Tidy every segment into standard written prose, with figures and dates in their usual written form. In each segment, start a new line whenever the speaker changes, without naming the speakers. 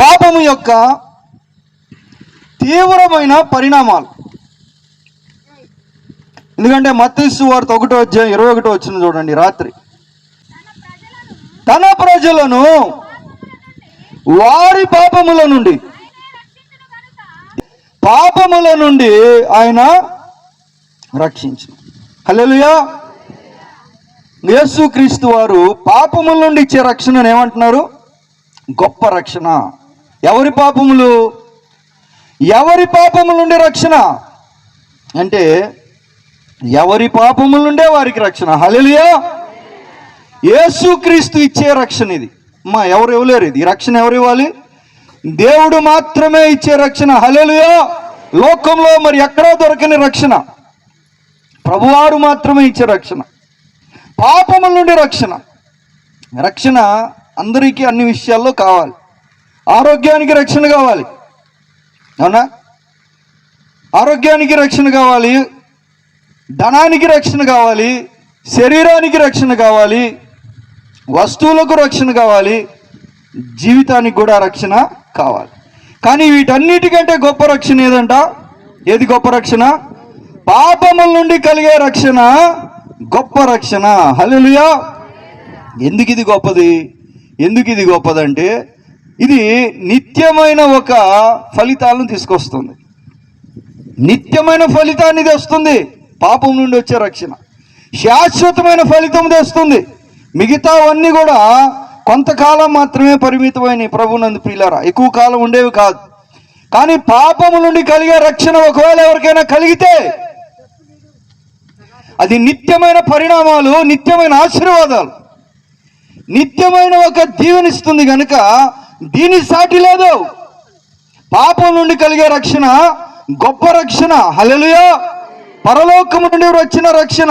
పాపము యొక్క తీవ్రమైన పరిణామాలు. ఎందుకంటే మత్తయి సువార్త 1:21 చూడండి. రాత్రి తన ప్రజలను వారి పాపముల నుండి ఆయన రక్షించు. హల్లెలూయా. యేసుక్రీస్తు వారు పాపముల నుండి ఇచ్చే రక్షణను ఏమంటున్నారు? గొప్ప రక్షణ. ఎవరి పాపముల నుండి రక్షణ అంటే ఎవరి పాపముల నుండే వారికి రక్షణ. హల్లెలూయా. యేసుక్రీస్తు ఇచ్చే రక్షణ ఇది. ఎవరు ఇవ్వలేరు. ఇది రక్షణ ఎవరు ఇవ్వాలి? దేవుడు మాత్రమే ఇచ్చే రక్షణ. హల్లెలూయా. లోకంలో మరి ఎక్కడా దొరకని రక్షణ, ప్రభువారు మాత్రమే ఇచ్చే రక్షణ. పాపముల నుండి రక్షణ అందరికీ అన్ని విషయాల్లో కావాలి. ఆరోగ్యానికి రక్షణ కావాలి, అవునా? ఆరోగ్యానికి రక్షణ కావాలి, ధనానికి రక్షణ కావాలి, శరీరానికి రక్షణ కావాలి, వస్తువులకు రక్షణ కావాలి, జీవితానికి కూడా రక్షణ కావాలి. కానీ వీటన్నిటికంటే గొప్ప రక్షణ ఏదంట? ఏది గొప్ప రక్షణ? పాపముల నుండి కలిగే రక్షణ గొప్ప రక్షణ. హల్లెలూయా. ఎందుకు ఇది గొప్పదంటే ఇది నిత్యమైన ఒక ఫలితాలను తీసుకొస్తుంది. నిత్యమైన ఫలితాన్ని తెస్తుంది. పాపం నుండి వచ్చే రక్షణ శాశ్వతమైన ఫలితం తెస్తుంది. మిగతావన్నీ కూడా కొంతకాలం మాత్రమే పరిమితమైన ప్రభునందు ప్రియులారా, ఎక్కువ కాలం ఉండేవి కాదు. కానీ పాపము నుండి కలిగే రక్షణ ఒకవేళ ఎవరికైనా కలిగితే అది నిత్యమైన పరిణామాలు, నిత్యమైన ఆశీర్వాదాలు, నిత్యమైన ఒక దీవెనిస్తుంది. కనుక దీని సాటి లేదు. పాపం నుండి కలిగే రక్షణ గొప్ప రక్షణ. హల్లెలూయా. పరలోకము నుండి వచ్చిన రక్షణ,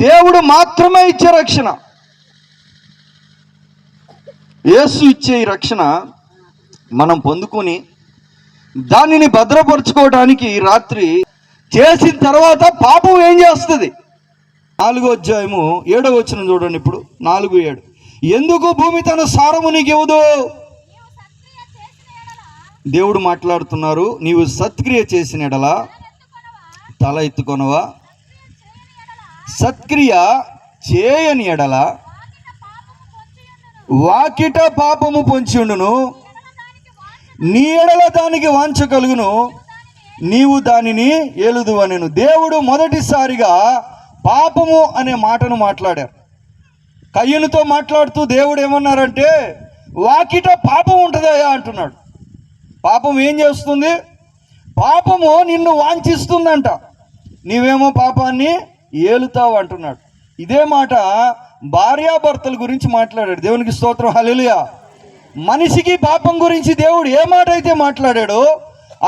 దేవుడు మాత్రమే ఇచ్చే రక్షణ. యేసు ఇచ్చే ఈ రక్షణ మనం పొందుకొని దానిని భద్రపరచుకోవడానికి రాత్రి చేసిన తర్వాత పాపం ఏం చేస్తుంది? 4:7 చూడండి. ఇప్పుడు 4:7 ఎందుకు భూమి తన సారము నీకు ఇవ్వదు? దేవుడు మాట్లాడుతున్నారు. నీవు సత్క్రియ చేసిన ఎడలా తల ఎత్తుకొనవా, సత్క్రియ చేయని ఎడల వాకిట పాపము పొంచి ఉండును, నీ ఎడల దానికి వాంఛ కలుగును, నీవు దానిని ఏలుదు అనెను. దేవుడు మొదటిసారిగా పాపము అనే మాటను మాట్లాడారు. కయ్యనుతో మాట్లాడుతూ దేవుడు ఏమన్నారంటే, వాకిట పాపం ఉంటుందయా అంటున్నాడు. పాపం ఏం చేస్తుంది? పాపము నిన్ను వాంఛిస్తుందంట, నీవేమో పాపాన్ని ఏలుతావు అంటున్నాడు. ఇదే మాట భార్యాభర్తల గురించి మాట్లాడాడు. దేవునికి స్తోత్రం. హల్లెలూయా. మనిషికి పాపం గురించి దేవుడు ఏ మాట అయితే మాట్లాడాడో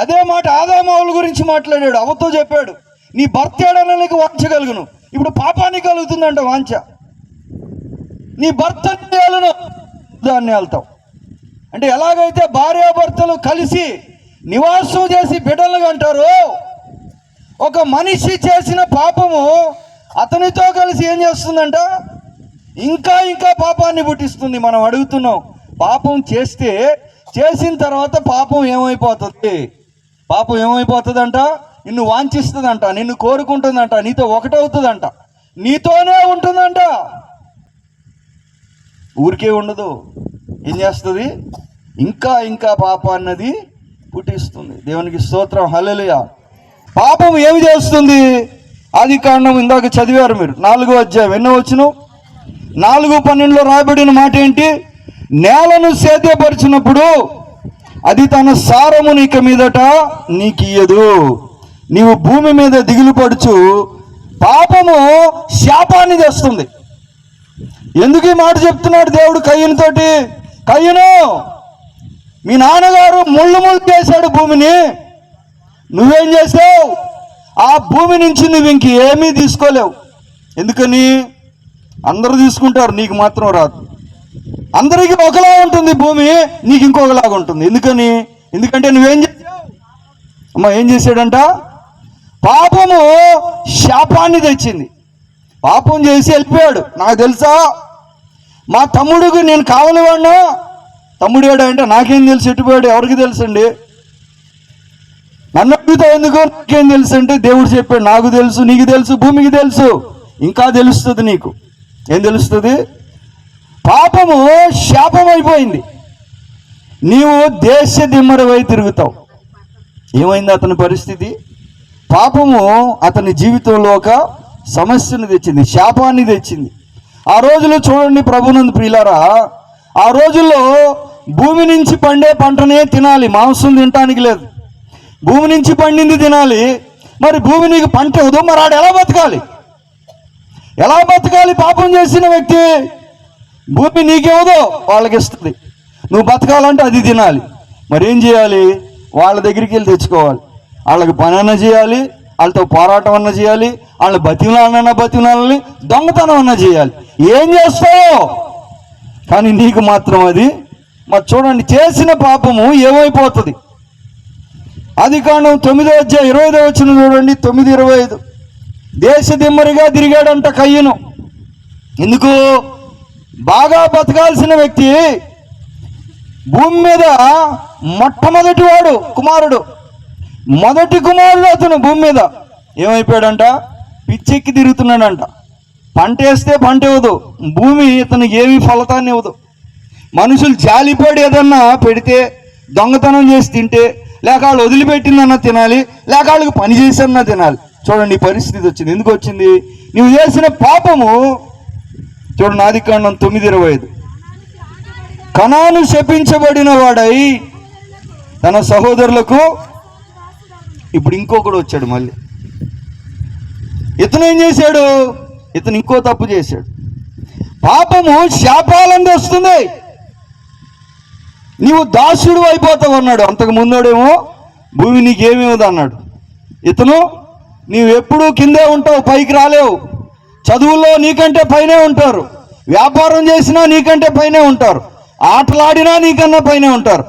అదే మాట ఆదామవుల గురించి మాట్లాడాడు. అవతో చెప్పాడు, నీ భర్త ఏడనకి వాంఛ కలుగును. ఇప్పుడు పాపానికి కలుగుతుందంట వాంఛ. నీ భర్తని ఏలును, దాన్ని వెళ్తావు. అంటే ఎలాగైతే భార్యాభర్తలు కలిసి నివాసం చేసి బిడ్డలుగా అంటారు, ఒక మనిషి చేసిన పాపము అతనితో కలిసి ఏం చేస్తుందంట? ఇంకా పాపాన్ని పుట్టిస్తుంది. మనం అడుగుతున్నాం, పాపం చేసిన తర్వాత పాపం ఏమైపోతుందంట? నిన్ను వాంఛిస్తుందంట, నిన్ను కోరుకుంటుందంట, నీతో ఒకటవుతుందంట, నీతోనే ఉంటుందంట. ఊరికే ఉండదు. ఏం చేస్తుంది? ఇంకా పాపాన్నది పుట్టిస్తుంది. దేవునికి స్తోత్రం. హల్లెలూయా. పాపం ఏమి చేస్తుంది? ఆదికాండం ఇందాక చదివారు మీరు, 4:12 4:12 రాయబడిన మాట ఏంటి? నేలను సేద్యపరిచినప్పుడు అది తన సారము నీక మీదట నీకియ్యదు, నీవు భూమి మీద దిగులు పడుచు. పాపము శాపాన్ని తెస్తుంది. ఎందుకు ఈ మాట చెప్తున్నాడు దేవుడు కయ్యనుతోటి? కయ్యను, మీ నాన్నగారు ముళ్ళు చేశాడు భూమిని, నువ్వేం చేసావు? ఆ భూమి నుంచి నువ్వు ఇంకేమీ తీసుకోలేవు. ఎందుకని? అందరూ తీసుకుంటారు, నీకు మాత్రం రాదు. అందరికీ ఒకలా ఉంటుంది భూమి, నీకు ఇంకొకలాగా ఉంటుంది. ఎందుకంటే నువ్వేం చేసావు? ఏం చేశాడంట? పాపము శాపాన్ని తెచ్చింది. పాపం చేసి వెళ్ళిపోయాడు. నాకు తెలుసా, మా తమ్ముడికి నేను కావలివాడినా, తమ్ముడు ఏడా అంటే నాకేం తెలుసు, ఎటుపోయాడు ఎవరికి తెలుసు అండి, నన్ను అడుగుతా ఎందుకు, నాకేం తెలుసు అంటే దేవుడు చెప్పాడు, నాకు తెలుసు, నీకు తెలుసు, భూమికి తెలుసు, ఇంకా తెలుస్తుంది నీకు. ఏం తెలుస్తుంది? పాపము శాపం అయిపోయింది. నీవు దేశ దిమ్మరవై తిరుగుతావు. ఏమైంది అతని పరిస్థితి? పాపము అతని జీవితంలో ఒక సమస్యను తెచ్చింది, శాపాన్ని తెచ్చింది. ఆ రోజుల్లో చూడండి ప్రభునందు ప్రియులారా, ఆ రోజుల్లో భూమి నుంచి పండే పంటనే తినాలి, మాంసం తినటానికి లేదు. భూమి నుంచి పండింది తినాలి. మరి భూమి నీకు పంట ఇవ్వదు, మరి ఆడు ఎలా బతకాలి? ఎలా బతకాలి? పాపం చేసిన వ్యక్తి భూమి నీకేవదో వాళ్ళకి ఇస్తుంది, నువ్వు బతకాలంటే అది తినాలి. మరి ఏం చేయాలి? వాళ్ళ దగ్గరికి వెళ్ళి తెచ్చుకోవాలి. వాళ్ళకి పని అన్నా చేయాలి, వాళ్ళతో పోరాటం అన్నా చేయాలి, వాళ్ళని బతిమలాలన్నా దొంగతనం అన్నా చేయాలి. ఏం చేస్తావో కానీ నీకు మాత్రం అది. మరి చూడండి, చేసిన పాపము ఏమైపోతుంది? ఆదికాండం 9:25 చూడండి, 9:25. దేశ దిమ్మరిగా తిరిగాడంట కయ్యను. ఎందుకు? బాగా బతకాల్సిన వ్యక్తి, భూమి మీద మొట్టమొదటి వాడు, కుమారుడు, మొదటి కుమారుడు అతను భూమి మీద ఏమైపోయాడంట? పిచ్చెక్కి తిరుగుతున్నాడంట. పంట వేస్తే పంట ఇవ్వదు, భూమి ఇతనికి ఏమి ఫలితాన్ని ఇవ్వదు. మనుషులు జాలిపడి ఏదన్నా పెడితే, దొంగతనం చేసి తింటే, లేక వాళ్ళు వదిలిపెట్టిందన్నా తినాలి, లేక వాళ్ళకి పని చేసన్నా తినాలి. చూడండి ఈ పరిస్థితి వచ్చింది. ఎందుకు వచ్చింది? నువ్వు చేసిన పాపము. చూడండి ఆదికాండం 9:25. కనాను శపించబడిన వాడై తన సహోదరులకు, ఇప్పుడు ఇంకొకడు వచ్చాడు మళ్ళీ. ఇతను ఏం చేశాడు? ఇతను ఇంకో తప్పు చేశాడు. పాపము శాపాలను తెస్తుంది. నీవు దాసుడు అయిపోతావు అన్నాడు. అంతకు ముందోడేమో భూమి నీకేమేమదు అన్నాడు. ఇతను నీవు ఎప్పుడూ కిందే ఉంటావు, పైకి రాలేవు. చదువుల్లో నీకంటే పైనే ఉంటారు, వ్యాపారం చేసినా నీకంటే పైనే ఉంటారు, ఆటలాడినా నీకన్నా పైనే ఉంటారు,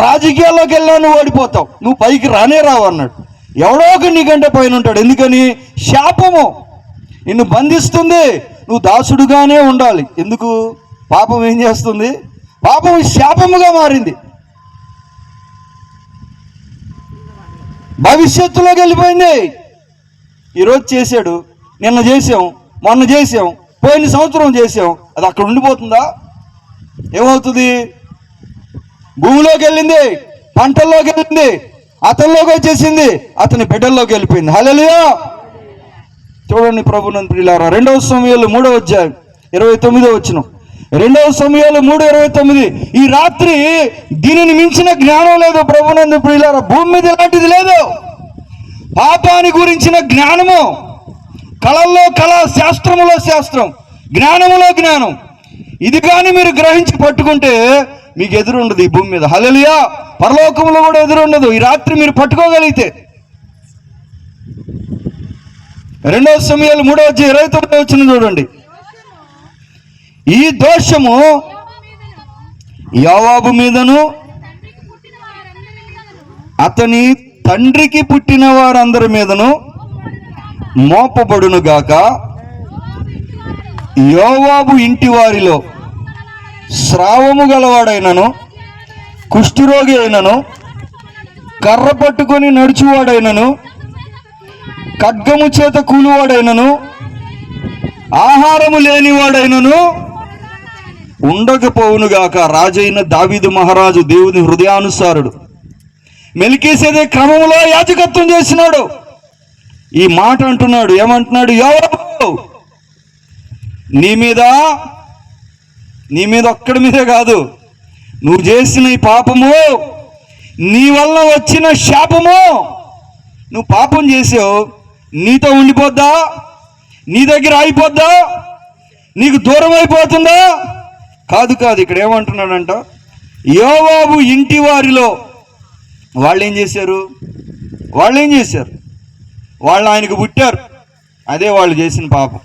రాజకీయాల్లోకి వెళ్ళా నువ్వు ఓడిపోతావు, నువ్వు పైకి రానే రావు అన్నాడు. ఎవడో ఒకటి నీకంటే పైన ఉంటాడు. ఎందుకని? శాపము నిన్ను బంధిస్తుంది. నువ్వు దాసుడుగానే ఉండాలి. ఎందుకు? పాపం ఏం చేస్తుంది? పాపం శాపముగా మారింది. భవిష్యత్తులోకి వెళ్ళిపోయింది. ఈరోజు చేశాడు, నిన్న చేసాం, మొన్న చేసాం, పోయిన సంవత్సరం చేసాం, అది అక్కడ ఉండిపోతుందా? ఏమవుతుంది? భూమిలోకి వెళ్ళింది, పంటల్లోకి వెళ్ళింది, అతనిలోకి వచ్చేసింది, అతని బిడ్డల్లోకి వెళ్ళిపోయింది. హల్లెలూయా. చూడండి ప్రభునందు ప్రియులారా, 2 సమూయేలు 3:29. 2 సమూయేలు 3:29. ఈ రాత్రి దీనిని మించిన జ్ఞానం లేదు ప్రభునందు ప్రియులారా. భూమి మీద ఇలాంటిది లేదు. పాపాన్ని గురించిన జ్ఞానము, కళల్లో కళ, శాస్త్రములో శాస్త్రం, జ్ఞానములో జ్ఞానం. ఇది కానీ మీరు గ్రహించి పట్టుకుంటే మీకు ఎదురు ఉండదు ఈ భూమి మీద. హల్లెలూయా. పరలోకంలో కూడా ఎదురు ఉండదు. ఈ రాత్రి మీరు పట్టుకోగలిగితే. 2 సమూయేలు 3:29 చూడండి. ఈ దోషము యోవాబు మీదను అతని తండ్రికి పుట్టిన వారందరి మీదను మోపబడును గాక. యోవాబు ఇంటి వారిలో స్రావము గలవాడైనను, కుష్ఠరోగి అయినను, కర్ర పట్టుకొని నడుచువాడైనను, ఖడ్గము చేత కూలివాడైనను, ఆహారము లేనివాడైనను ఉండకపోవునుగాక. రాజైన దావీదు మహారాజు దేవుని హృదయానుసారుడు మెల్కీసెదెకు క్రమములో యాజకత్వం చేసినాడు. ఈ మాట అంటున్నాడు. ఏమంటున్నాడు? యోవాబు, నీ మీద ఒక్కడి మీదే కాదు, నువ్వు చేసిన ఈ పాపము, నీ వల్ల వచ్చిన శాపము, నువ్వు పాపం చేసావు, నీతో ఉండిపోద్దా? నీ దగ్గర అయిపోద్దా? నీకు దూరం అయిపోతుందా? కాదు. ఇక్కడ ఏమంటున్నాడంట? యోవాబు ఇంటి వారిలో వాళ్ళు ఏం చేశారు? వాళ్ళు ఆయనకు పుట్టారు, అదే వాళ్ళు చేసిన పాపం.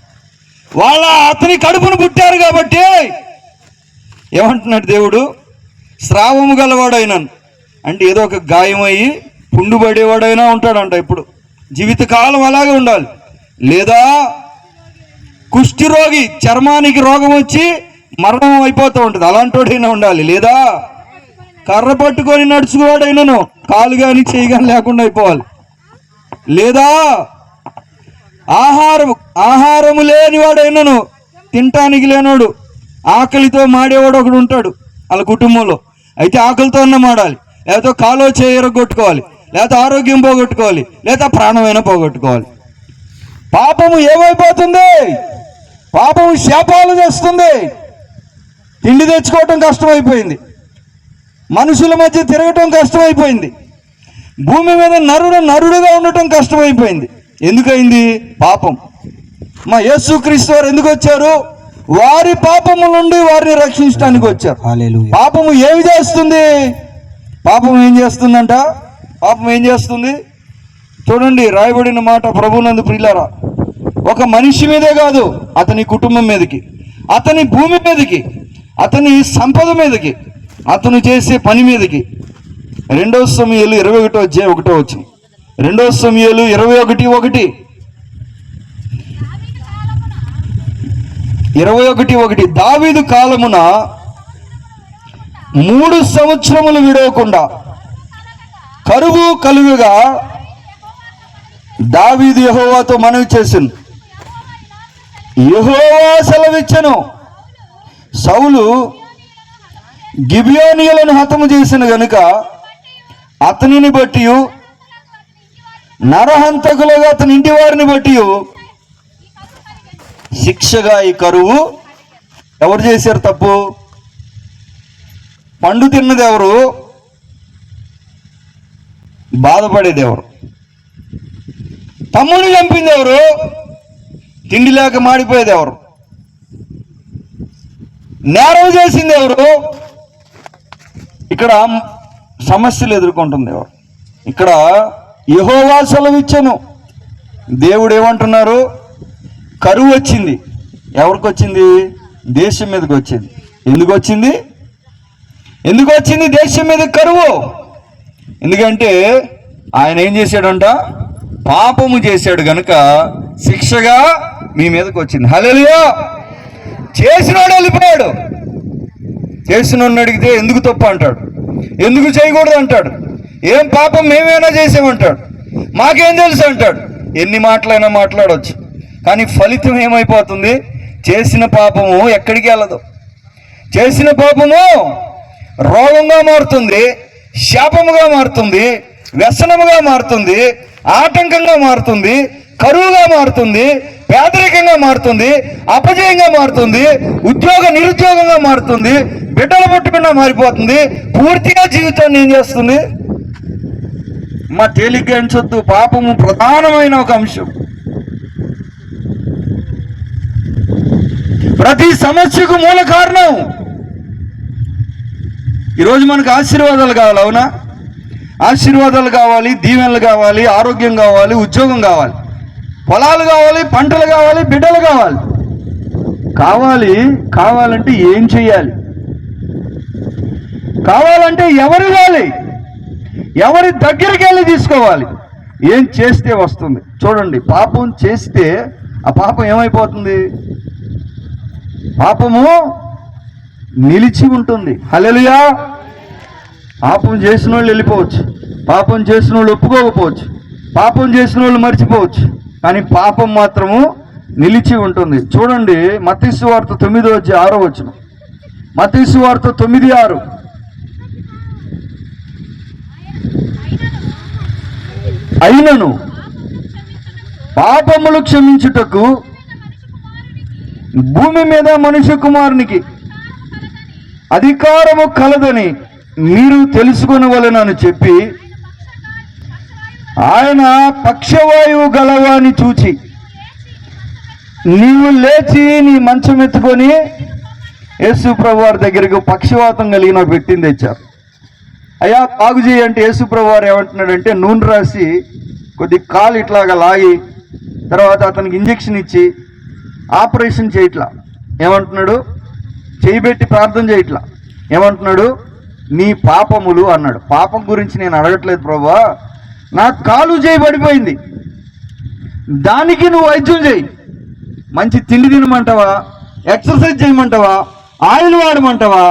అతని కడుపును పుట్టారు కాబట్టి ఏమంటున్నాడు దేవుడు? స్రావము గలవాడైనాను అంటే ఏదో ఒక గాయమయ్యి పుండు పడేవాడైనా ఉంటాడంట. ఇప్పుడు జీవితకాలం అలాగే ఉండాలి. లేదా కుష్ఠరోగి, చర్మానికి రోగం వచ్చి మరణం అయిపోతూ ఉంటుంది, అలాంటి వాడైనా ఉండాలి. లేదా కర్ర పట్టుకొని నడుచుకోవాడైనను కాలు కానీ చేయి కానీ లేకుండా అయిపోవాలి. లేదా ఆహారము లేనివాడైనను, తినటానికి లేనోడు, ఆకలితో మాడేవాడు ఒకడు ఉంటాడు వాళ్ళ కుటుంబంలో. అయితే ఆకలితో అన్న మాడాలి, లేకపోతే కాలో చేయరగొట్టుకోవాలి, లేకపోతే ఆరోగ్యం పోగొట్టుకోవాలి, లేదా ప్రాణమైనా పోగొట్టుకోవాలి. పాపము ఏమైపోతుంది? పాపము శాపాలు తెస్తుంది. తిండి తెచ్చుకోవటం కష్టమైపోయింది, మనుషుల మధ్య తిరగటం కష్టమైపోయింది, భూమి మీద నరుడుగా ఉండటం కష్టమైపోయింది. ఎందుకైంది? పాపం. మా యేసుక్రీస్తు వారు ఎందుకు వచ్చారు? వారి పాపము నుండి వారిని రక్షించడానికి వచ్చారు. పాపము ఏమి చేస్తుంది? పాపం ఏం చేస్తుందంట? పాపం ఏం చేస్తుంది? చూడండి, రాయబడిన మాట ప్రభునందు ప్రియులారా, ఒక మనిషి మీదే కాదు, అతని కుటుంబం మీదకి, అతని భూమి మీదకి, అతని సంపద మీదకి, అతను చేసే పని మీదకి. 2 సమూయేలు 21:1 2 సమూయేలు 21:1 దావీదు కాలమున 3 సంవత్సరములు విడవకుండా కరువు కలుగుగా దావీదు యెహోవాతో మనవి చేసెను. యెహోవా సెలవిచ్చెను, సౌలు గిబియోనీయులను హతము చేసిన గనుక అతనిని బట్టి, నరహంతకులుగా అతని ఇంటి వారిని బట్టి శిక్షగా ఈ కరువు. ఎవరు చేశారు తప్పు? పండు తిన్నది ఎవరు? బాధపడేది ఎవరు? తమ్ముడిని చంపింది ఎవరు? తిండి లేక మాడిపోయేది ఎవరు? నేరం చేసింది ఎవరు? ఇక్కడ సమస్యలు ఎదుర్కొంటుంది ఎవరు? ఇక్కడ యెహోవా సెలవిచ్చెను. దేవుడు ఏమంటున్నారు? కరువు వచ్చింది. ఎవరికి వచ్చింది? దేశం మీదకి వచ్చింది. ఎందుకు వచ్చింది? దేశం మీద కరువు? ఎందుకంటే ఆయన ఏం చేశాడంట? పాపము చేశాడు గనుక శిక్షగా మీ మీదకి వచ్చింది. హల్లెలూయా. చేసినోడు వెళ్ళిపోయాడు. చేసినోడిని అడిగితే ఎందుకు తప్పు అంటాడు, ఎందుకు చేయకూడదు అంటాడు, ఏం పాపం మేమేనా చేసామంటాడు, మాకేం తెలుసు అంటాడు. ఎన్ని మాటలైనా మాట్లాడవచ్చు, కానీ ఫలితం ఏమైపోతుంది? చేసిన పాపము ఎక్కడికి వెళ్ళదు. చేసిన పాపము రోగంగా మారుతుంది, శాపముగా మారుతుంది, వ్యసనముగా మారుతుంది, ఆటంకంగా మారుతుంది, కరువుగా మారుతుంది, పేదరికంగా మారుతుంది, అపజయంగా మారుతుంది, నిరుద్యోగంగా మారుతుంది, బిడ్డలు పుట్టకుండా మారిపోతుంది. పూర్తిగా జీవితాన్ని ఏం చేస్తుంది? మా తేలిగ్గా ఎంచొద్దు. పాపము ప్రధానమైన ఒక అంశం. ప్రతి సమస్యకు మూల కారణం. ఈరోజు మనకు ఆశీర్వాదాలు కావాలి, అవునా? ఆశీర్వాదాలు కావాలి, దీవెనలు కావాలి, ఆరోగ్యం కావాలి, ఉద్యోగం కావాలి, పొలాలు కావాలి, పంటలు కావాలి, బిడ్డలు కావాలంటే ఏం చెయ్యాలి? కావాలంటే ఎవరి దగ్గరికి వెళ్ళి తీసుకోవాలి? ఏం చేస్తే వస్తుంది? చూడండి, పాపం చేస్తే ఆ పాపం ఏమైపోతుంది? పాపము నిలిచి ఉంటుంది. హల్లెలూయా. పాపం చేసిన వాళ్ళు వెళ్ళిపోవచ్చు, పాపం చేసిన వాళ్ళు ఒప్పుకోకపోవచ్చు, పాపం చేసిన వాళ్ళు మర్చిపోవచ్చు, కానీ పాపం మాత్రము నిలిచి ఉంటుంది. చూడండి, మత్తయి సువార్త 9:6 మత్తయి సువార్త 9:6 అయినను పాపములు క్షమించుటకు భూమి మీద మనుష్య కుమారునికి అధికారము కలదని మీరు తెలుసుకొనవలెనని చెప్పి ఆయన పక్షవాయువు గలవాని చూచి నీవు లేచి నీ మంచం ఎత్తుకొని యేసు ప్రభు వారి దగ్గరికి పక్షవాతం కలిగిన వ్యక్తిని తెచ్చారు. అయ్యా బాగు చేయి అంటే యేసు ప్రభు వారు ఏమంటున్నాడంటే నూనె రాసి కొద్ది కాలు ఇట్లాగా లాగి తర్వాత అతనికి ఇంజెక్షన్ ఇచ్చి ఆపరేషన్ చేయట్లా. ఏమంటున్నాడు? చేయబెట్టి ప్రార్థన చేయట్లా. ఏమంటున్నాడు? నీ పాపములు అన్నాడు. పాపం గురించి నేను అడగట్లేదు ప్రభువా, నా కాలు చేయబడిపోయింది, దానికి నువ్వు వైద్యం చేయి. మంచి తిండి తినమంటావా, ఎక్సర్సైజ్ చేయమంటావా, ఆయిల్ వాడమంటావా,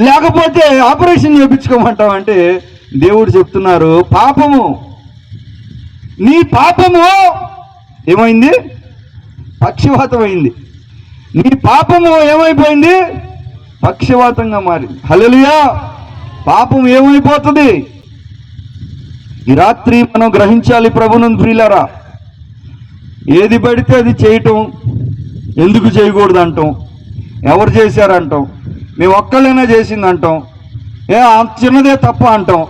లేకపోతే ఆపరేషన్ చేయించుకోమంటావు అంటే దేవుడు చెప్తున్నారు, పాపము, నీ పాపము ఏమైంది? పక్షవాతం అయింది. నీ పాపము ఏమైపోయింది? పక్షవాతంగా మారింది. హల్లెలూయా. పాపం ఏమైపోతుంది? ఈ రాత్రి మనం గ్రహించాలి ప్రభువును ప్రియులారా. ఏది పడితే అది చేయటం, ఎందుకు చేయకూడదు అంటాం, ఎవరు చేశారంటాం, మేము ఒక్కళ్ళైనా చేసింది అంటాం, అంత చిన్నదే తప్ప అంటాం.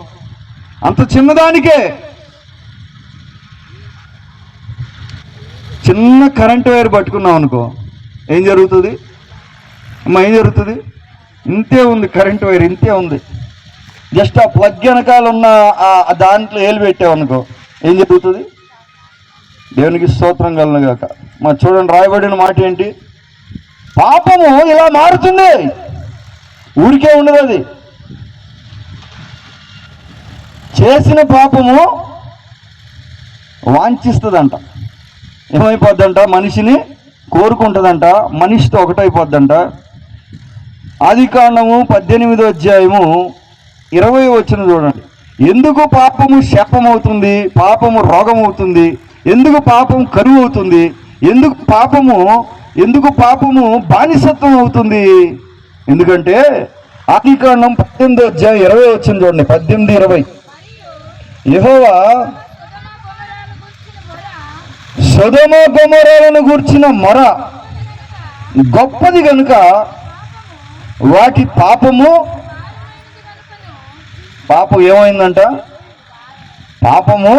అంత చిన్నదానికే చిన్న కరెంట్ వైర్ పట్టుకున్నాం అనుకో, ఏం జరుగుతుంది అమ్మా? ఏం జరుగుతుంది? ఇంతే ఉంది కరెంట్ వైర్, ఇంతే ఉంది. జస్ట్ ఆ ప్లగ్ వెనకాల ఉన్న దాంట్లో ఏలు పెట్టామనుకో, ఏం జరుగుతుంది? దేవునికి స్తోత్రం కలుగుగాక. మరి చూడండి, రాయబడిన మాట ఏంటి? పాపము ఇలా మారుతుంది, ఊరికే ఉండదు. అది చేసిన పాపము వాంఛిస్తుందంట. ఏమైపోద్దంట? మనిషిని కోరుకుంటుందంట, మనిషితో ఒకటైపోద్దంట. ఆదికాండము 18వ అధ్యాయము 20వ వచనం చూడండి. ఎందుకు పాపము శాపమవుతుంది? పాపము రోగం అవుతుంది. ఎందుకు పాపం కరువు అవుతుంది? ఎందుకు పాపము బానిసత్వం అవుతుంది? ఎందుకంటే ఆదికాండం 18వ అధ్యాయం 20వ వచనం చూడండి. 18:20. యెహోవా సొదొమ గొమొర్రాలను గూర్చిన మొర గొప్పది గనుక వాటి పాపం ఏమైందంట? పాపము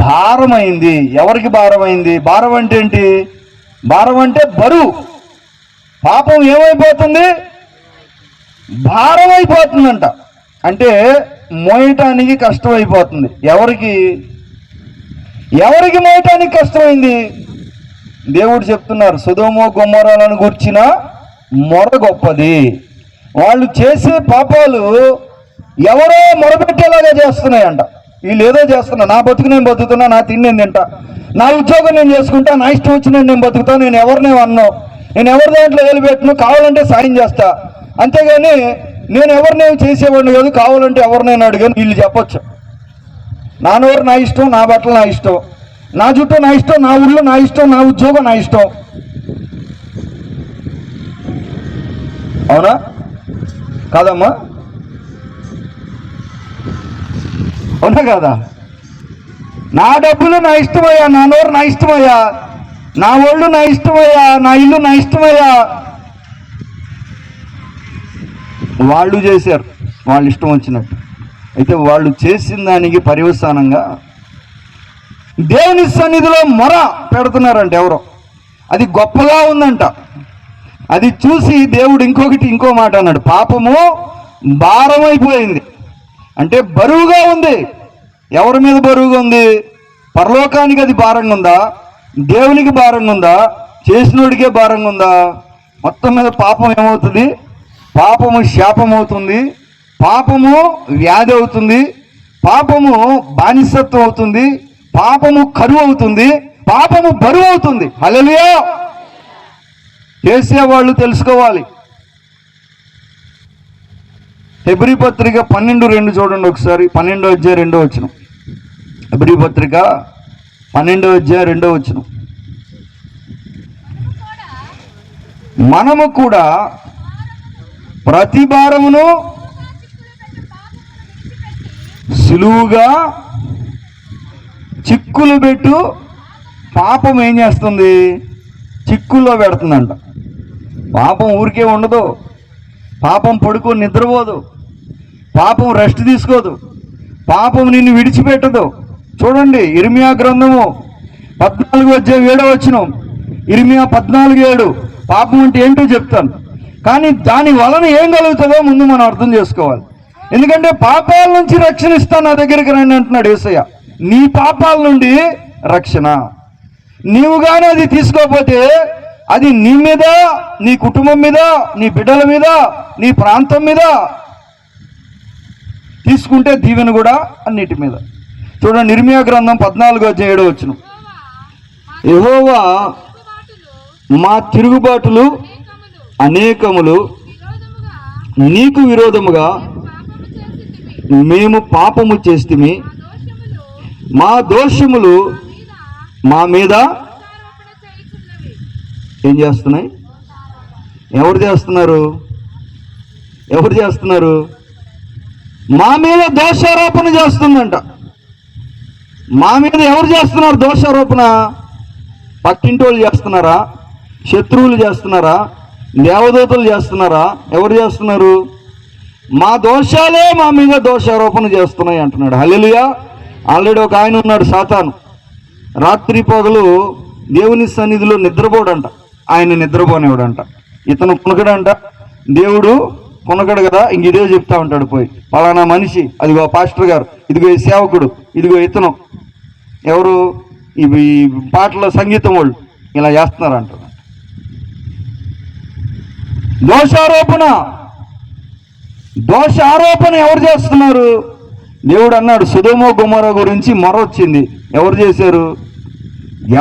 భారమైంది. ఎవరికి భారమైంది? భారం అంటే ఏంటి? భారం అంటే బరువు. పాపం ఏమైపోతుంది? భారం అయిపోతుందంట. అంటే మోయటానికి కష్టమైపోతుంది. ఎవరికి మోయటానికి కష్టమైంది? దేవుడు చెప్తున్నారు, సొదొమ గొమొర్రాలను గూర్చిన మొర గొప్పది. వాళ్ళు చేసే పాపాలు ఎవరో మొరపెట్టేలాగా చేస్తున్నాయంట. వీళ్ళు ఏదో చేస్తున్నా, నా బతుకు నేను బతుకుతున్నా, నా తిండి నేను తింటా, నా ఉద్యోగం నేను చేసుకుంటా, నా ఇష్టం వచ్చిన నేను బతుకుతా, నేను ఎవరినే అన్నావు, నేను ఎవరి దాంట్లో ఏలుపెట్టను, కావాలంటే సాయం చేస్తా, అంతేగాని నేను ఎవరినేమి చేసేవాడిని కాదు, కావాలంటే ఎవరినైనా అడిగాను వీళ్ళు చెప్పొచ్చు. నా నోరు నా ఇష్టం, నా బట్టలు నా ఇష్టం, నా జుట్టు నా ఇష్టం, నా ఊళ్ళో నా ఇష్టం, నా ఉద్యోగం నా ఇష్టం. అవునా కాదమ్మా? అవునా కాదా? నా డబ్బులు నా ఇష్టమయ్యా, నా నోరు నా ఇష్టమయ్యా, నా ఒళ్ళు నా ఇష్టమయ్యా, నా ఇల్లు నా ఇష్టమయ్యా. వాళ్ళు చేశారు వాళ్ళు ఇష్టం వచ్చినట్టు. అయితే వాళ్ళు చేసిన దానికి పర్యవసానంగా దేవుని సన్నిధిలో మొర పెడుతున్నారంట ఎవరో. అది గొప్పగా ఉందంట. అది చూసి దేవుడు ఇంకో మాట అన్నాడు, పాపము భారమైపోయింది. అంటే బరువుగా ఉంది. ఎవరి మీద బరువుగా ఉంది? పరలోకానికి అది భారంగా ఉందా? దేవునికి భారంగా ఉందా? చేసినోడికే భారంగా ఉందా? మొత్తం మీద పాపం ఏమవుతుంది? పాపము శాపం అవుతుంది, పాపము వ్యాధి అవుతుంది, పాపము బానిసత్వం అవుతుంది, పాపము కరువు అవుతుంది, పాపము బరువు అవుతుంది. హల్లెలూయా. చేసేవాళ్ళు తెలుసుకోవాలి. హెబ్రీ పత్రిక 12:2 చూడండి ఒకసారి. 12వ అధ్యాయం 2వ వచనం. హెబ్రీ పత్రిక 12వ అధ్యాయం 2వ వచనం. మనము కూడా ప్రతి భారమును సులువుగా చిక్కులు పెట్టు. పాపం ఏం చేస్తుంది? చిక్కుల్లో పెడుతుందంట. పాపం ఊరికే ఉండదు. పాపం పడుకొని నిద్రపోదు. పాపం రెస్ట్ తీసుకోదు. పాపం నిన్ను విడిచిపెట్టదు. చూడండి, ఇర్మియా గ్రంథము 14వ అధ్యాయం 7వ వచనం. ఇర్మియా 14:7. పాపం అంటే ఏంటో చెప్తాను, కానీ దాని వలన ఏం కలుగుతుందో ముందు మనం అర్థం చేసుకోవాలి. ఎందుకంటే పాపాల నుంచి రక్షణ ఇస్తాను, నా దగ్గరికి రండి అంటున్నాడు యేసయ్య. నీ పాపాల నుండి రక్షణ. నీవు కానీ అది తీసుకోకపోతే అది నీ మీద, నీ కుటుంబం మీద, నీ బిడ్డల మీద, నీ ప్రాంతం మీద తీసుకుంటే దీవెన కూడా అన్నిటి మీద. చూడండి, ఇర్మియా గ్రంథం 14వ అధ్యాయం 7వ వచనం. యెహోవా మా తిరుగుబాటులు అనేకములు నీకు విరోధముగా మేము పాపము చేస్తిమి, మా దోషములు మా మీద ఏం చేస్తున్నాయి? ఎవరు చేస్తున్నారు? మా మీద దోషారోపణ చేస్తుందంట. మా మీద ఎవరు చేస్తున్నారు దోషారోపణ? పక్కింటి వాళ్ళు చేస్తున్నారా? శత్రువులు చేస్తున్నారా? దేవదూతలు చేస్తున్నారా? ఎవరు చేస్తున్నారు? మా దోషాలే మా మీద దోషారోపణ చేస్తున్నాయి అంటున్నాడు. హల్లెలూయా. ఆల్రెడీ ఒక ఆయన ఉన్నాడు, సాతాను. రాత్రి పగలు దేవుని సన్నిధిలో నిద్రపోడంట. ఆయన నిద్రపోనేవాడంట. ఇతను పునకడంట. దేవుడు పునకడు కదా, ఇంక ఇదే చెప్తా ఉంటాడు పోయి, పలానా మనిషి, అదిగో పాస్టర్ గారు, ఇదిగో ఈ సేవకుడు, ఇదిగో ఇతను, ఎవరు ఈ పాటల సంగీతం వాళ్ళు ఇలా చేస్తున్నారంట. దోషారోపణ ఎవరు చేస్తున్నారు? దేవుడు అన్నాడు, సొదొమ గొమొర్రా గురించి మొర వచ్చింది. ఎవరు చేశారు?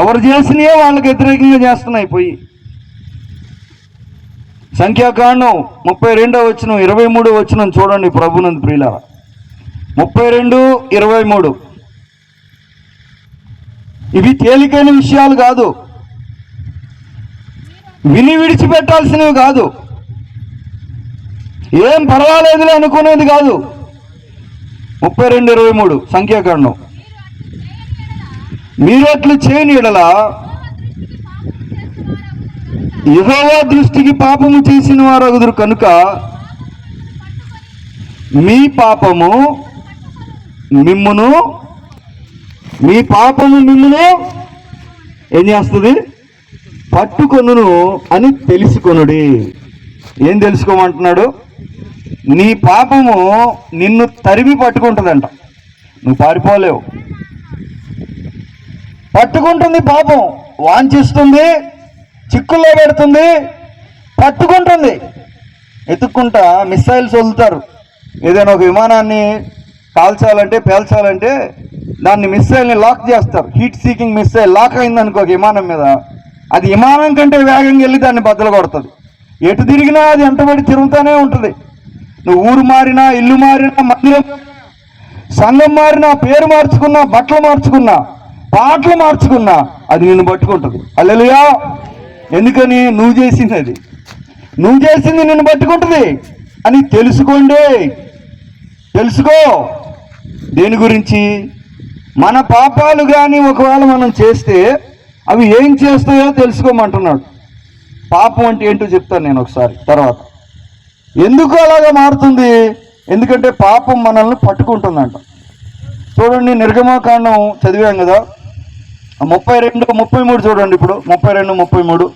ఎవరు చేసినయే వాళ్ళకి వ్యతిరేకంగా చేస్తున్నాయి. పోయి సంఖ్యాకాండం 32 23 చూడండి ప్రభునందు ప్రియులారా. 32:23. ఇవి తేలికైన విషయాలు కాదు, విని విడిచిపెట్టాల్సినవి కాదు, ఏం పర్వాలేదులే అనుకునేది కాదు. 32:23 సంఖ్యాకాండం. మీరట్లు చేయని యెడల యెహోవా దృష్టికి పాపము చేసిన వారగుదురు కనుక మీ పాపము మిమ్మును ఏం చేస్తుంది? పట్టుకొనును అని తెలుసుకొనుడి. ఏం తెలుసుకోమంటున్నాడు? నీ పాపము నిన్ను తరిమి పట్టుకుంటుందంట. నువ్వు పారిపోలేవు. పట్టుకుంటుంది పాపం, వాంఛిస్తుంది, చిక్కుల్లో పెడుతుంది, పట్టుకుంటుంది. ఎత్తుక్కుంటా మిస్సైల్స్ వదులుతారు. ఏదైనా ఒక విమానాన్ని పేల్చాలంటే దాన్ని మిస్సైల్ని లాక్ చేస్తారు. హీట్ సీకింగ్ మిస్సైల్ లాక్ అయిందనుకో విమానం మీద, అది విమానం కంటే వేగంగా వెళ్ళి దాన్ని బద్దలు కొడుతుంది. ఎటు తిరిగినా అది వెంటబడి తిరుగుతూనే ఉంటుంది. నువ్వు ఊరు మారినా, ఇల్లు మారినా, మందిరం, సంఘం మారినా, పేరు మార్చుకున్నా, బట్టలు మార్చుకున్నా, పాటలు మార్చుకున్నా, అది నిన్ను పట్టుకుంటుంది. హల్లెలూయా. ఎందుకని? నువ్వు చేసింది నిన్ను పట్టుకుంటుంది అని తెలుసుకో. దేని గురించి? మన పాపాలు కానీ ఒకవేళ మనం చేస్తే అవి ఏం చేస్తాయో తెలుసుకోమంటున్నాడు. పాపం అంటే ఏంటో చెప్తాను నేను ఒకసారి తర్వాత. ఎందుకు అలాగా మారుతుంది? ఎందుకంటే పాపం మనల్ని పట్టుకుంటుందంట. చూడండి, నిర్గమకాండం చదివాం కదా, 32-33 చూడండి. ఇప్పుడు 32-33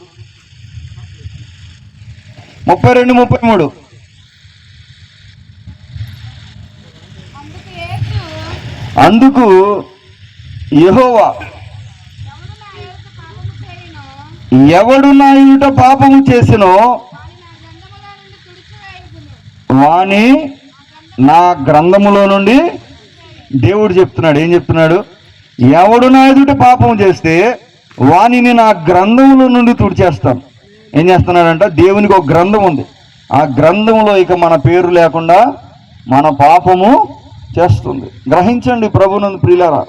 అందుకు యెహోవా, ఎవడు నా ఎదుట పాపము చేసినో వాని నా గ్రంథములో నుండి, దేవుడు చెప్తున్నాడు. ఏం చెప్తున్నాడు? ఎవడు నా ఎదుట పాపం చేస్తే వానిని నా గ్రంథములో నుండి తుడిచేస్తాను. ఏం చేస్తున్నాడంట? దేవునికి ఒక గ్రంథం ఉంది. ఆ గ్రంథంలో ఇక మన పేరు లేకుండా మన పాపము చేస్తుంది. గ్రహించండి ప్రభునందు ప్రియులారా.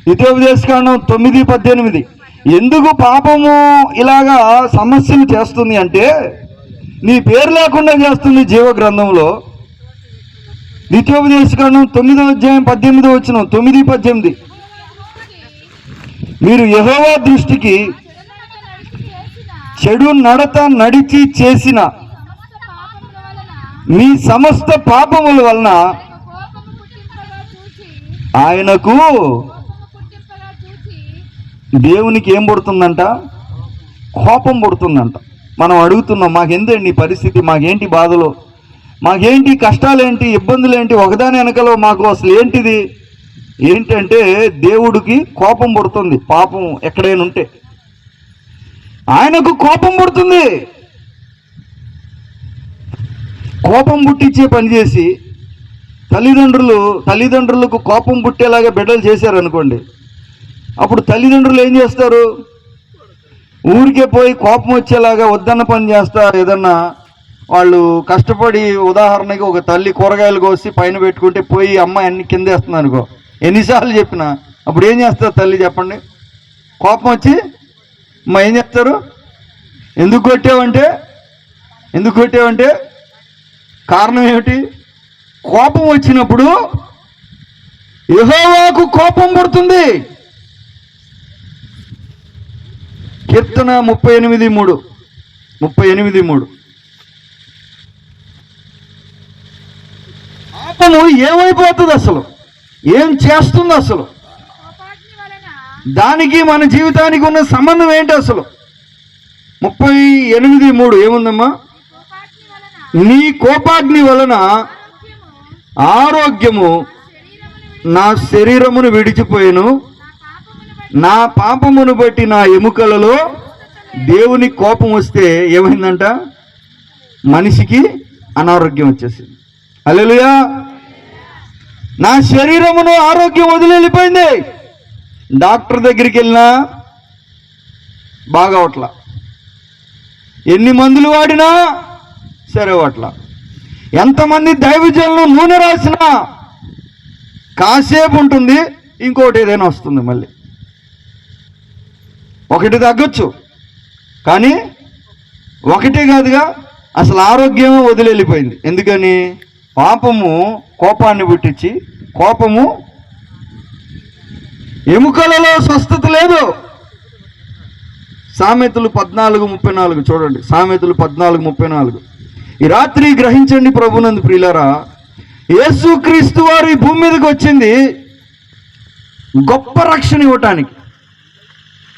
ద్వితీయోపదేశకాండం 9:18. ఎందుకు పాపము ఇలాగా సమస్యను చేస్తుంది అంటే, నీ పేరు లేకుండా చేస్తుంది జీవ గ్రంథంలో. ద్వితీయోపదేశకాండం 9:18 9-18. మీరు యెహోవా దృష్టికి చెడు నడత నడిచి చేసిన మీ సమస్త పాపముల వలన ఆయనకు, దేవునికి ఏం పుడుతుందంట? కోపం పుడుతుందంట. మనం అడుగుతున్నాం, మాకెందండి నీ పరిస్థితి, మాకేంటి బాధలు, మాకేంటి కష్టాలేంటి, ఇబ్బందులేంటి, ఒకదాని వెనకలో మాకు అసలు ఏంటిది? ఏంటంటే దేవుడికి కోపం పుడుతుంది. పాపం ఎక్కడైనా ఉంటే ఆయనకు కోపం పుడుతుంది. కోపం పుట్టించే పని చేసి తల్లిదండ్రులకు కోపం పుట్టేలాగా బిడ్డలు చేశారనుకోండి, అప్పుడు తల్లిదండ్రులు ఏం చేస్తారు? ఊరికే పోయి కోపం వచ్చేలాగా వద్దన్న పని చేస్తా, ఏదన్నా వాళ్ళు కష్టపడి, ఉదాహరణకి ఒక తల్లి కూరగాయలు కోసి పైన పెట్టుకుంటే పోయి అమ్మాయి అన్ని కింద వేస్తుంది అనుకో, ఎన్నిసార్లు చెప్పినా అప్పుడు ఏం చేస్తారు తల్లి చెప్పండి? కోపం వచ్చి అమ్మ ఏం చేస్తారు? ఎందుకు కొట్టావంటే కారణం ఏమిటి? కోపం వచ్చినప్పుడు యెహోవాకు కోపం పడుతుంది. కీర్తన 38:3 పాపము ఏమైపోతుంది అసలు? ఏం చేస్తుంది అసలు? దానికి మన జీవితానికి ఉన్న సంబంధం ఏంటి అసలు? 38:3 ఏముందమ్మా? నీ కోపాగ్ని వలన ఆరోగ్యము నా శరీరమును విడిచిపోయాను, నా పాపమును బట్టి నా ఎముకలలో దేవుని కోపం వస్తే ఏమైందంట? మనిషికి అనారోగ్యం వచ్చేసింది. హల్లెలూయా. నా శరీరమును ఆరోగ్యం వదిలి వెళ్ళిపోయింది. డాక్టర్ దగ్గరికి వెళ్ళినా బాగవట్లా, ఎన్ని మందులు వాడినా సరేవట్లా, ఎంతమంది దైవజనులు నూనె రాసినా కాసేపు ఉంటుంది, ఇంకోటి ఏదైనా వస్తుంది. మళ్ళీ ఒకటి తగ్గొచ్చు కానీ ఒకటే కాదుగా, అసలు ఆరోగ్యం వదిలి వెళ్ళిపోయింది. ఎందుకని? పాపము కోపాన్ని పుట్టించి, కోపము ఎముకలలో స్వస్థత లేదు. సామెతలు 14:34 చూడండి. సామెతలు 14:34. ఈ రాత్రి గ్రహించండి ప్రభునందు ప్రియులారా, యేసుక్రీస్తు వారు ఈ భూమి మీదకి వచ్చింది గొప్ప రక్షణ ఇవ్వటానికి.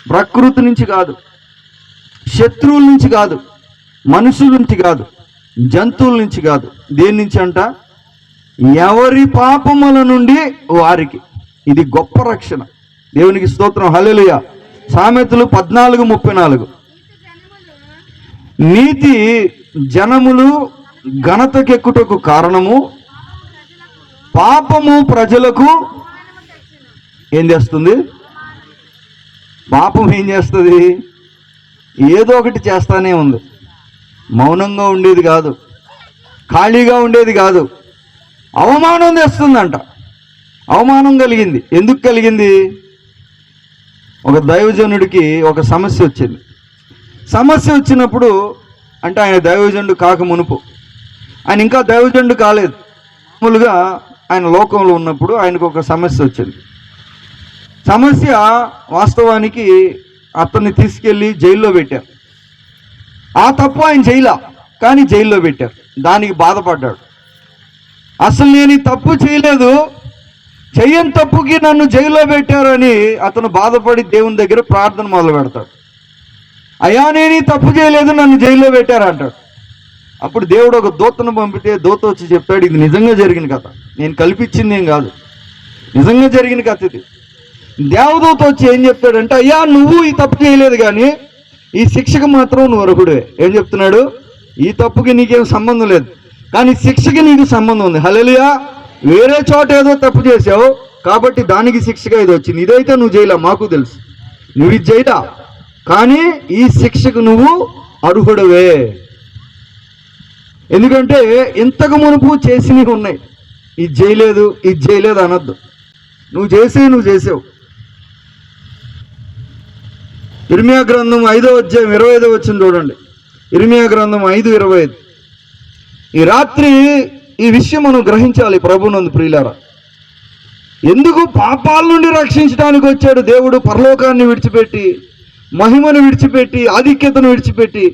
ప్రకృతి నుంచి కాదు, శత్రువుల నుంచి కాదు, మనుషుల నుంచి కాదు, జంతువుల నుంచి కాదు. దేని నుంచి అంట? ఎవరి పాపముల నుండి వారికి. ఇది గొప్ప రక్షణ. దేవునికి స్తోత్రం. హల్లెలూయా. సామెతలు 14:34. నీతి జనములు ఘనతకెక్కుటకు కారణము, పాపము ప్రజలకు ఏం చేస్తుంది? పాపం ఏం చేస్తుంది? ఏదో ఒకటి చేస్తానే ఉంది. మౌనంగా ఉండేది కాదు, ఖాళీగా ఉండేది కాదు, అవమానం తెస్తుందంట. అవమానం కలిగింది. ఎందుకు కలిగింది? ఒక దైవజనుడికి ఒక సమస్య వచ్చింది. సమస్య వచ్చినప్పుడు అంటే ఆయన దైవజనుడు కాక మునుపు, ఆయన ఇంకా దైవజనుడు కాలేదు, మామూలుగా ఆయన లోకంలో ఉన్నప్పుడు ఆయనకు ఒక సమస్య వచ్చింది. సమస్య వాస్తవానికి అతన్ని తీసుకెళ్ళి జైల్లో పెట్టారు. ఆ తప్పు ఆయన చేయలా, కానీ జైల్లో పెట్టారు. దానికి బాధపడ్డాడు. అసలు నేను ఈ తప్పు చేయలేదు, చెయ్యని తప్పుకి నన్ను జైల్లో పెట్టారని అతను బాధపడి దేవుని దగ్గర ప్రార్థన మొదలు పెడతాడు. అయ్యా నేను ఈ తప్పు చేయలేదు, నన్ను జైల్లో పెట్టారు అంటాడు. అప్పుడు దేవుడు ఒక దూతను పంపితే దూత వచ్చి చెప్తాడు, ఇది నిజంగా జరిగిన కథ, నేను కల్పించింది ఏం కాదు, నిజంగా జరిగిన కథ ఇది. దేవదూత వచ్చి ఏం చెప్తాడంటే, అయ్యా నువ్వు ఈ తప్పు చేయలేదు కానీ ఈ శిక్షకు మాత్రం నువ్వు అర్హుడే. ఏం చెప్తున్నాడు? ఈ తప్పుకి నీకేం సంబంధం లేదు, కానీ శిక్షకి నీకు సంబంధం ఉంది. హల్లెలూయా. వేరే చోట ఏదో తప్పు చేసావు కాబట్టి దానికి శిక్షగా ఇది వచ్చింది. ఇదైతే నువ్వు చేయలే, మాకు తెలుసు, నువ్వు ఇది చేయలా, కానీ ఈ శిక్షకు నువ్వు అర్హుడవే. ఎందుకంటే ఇంతకు మునుపు చేసినవి ఉన్నాయి, ఇది చేయలేదు అనొద్దు. నువ్వు చేసావు. ఇర్మియా గ్రంథం 5:25 చూడండి. ఇర్మియా గ్రంథం 5:25. ఈ రాత్రి ఈ విషయం మనం గ్రహించాలి ప్రభునందు ప్రియులారా. ఎందుకు పాపాల నుండి రక్షించడానికి వచ్చాడు దేవుడు? పరలోకాన్ని విడిచిపెట్టి, మహిమను విడిచిపెట్టి, ఆధిక్యతను విడిచిపెట్టి,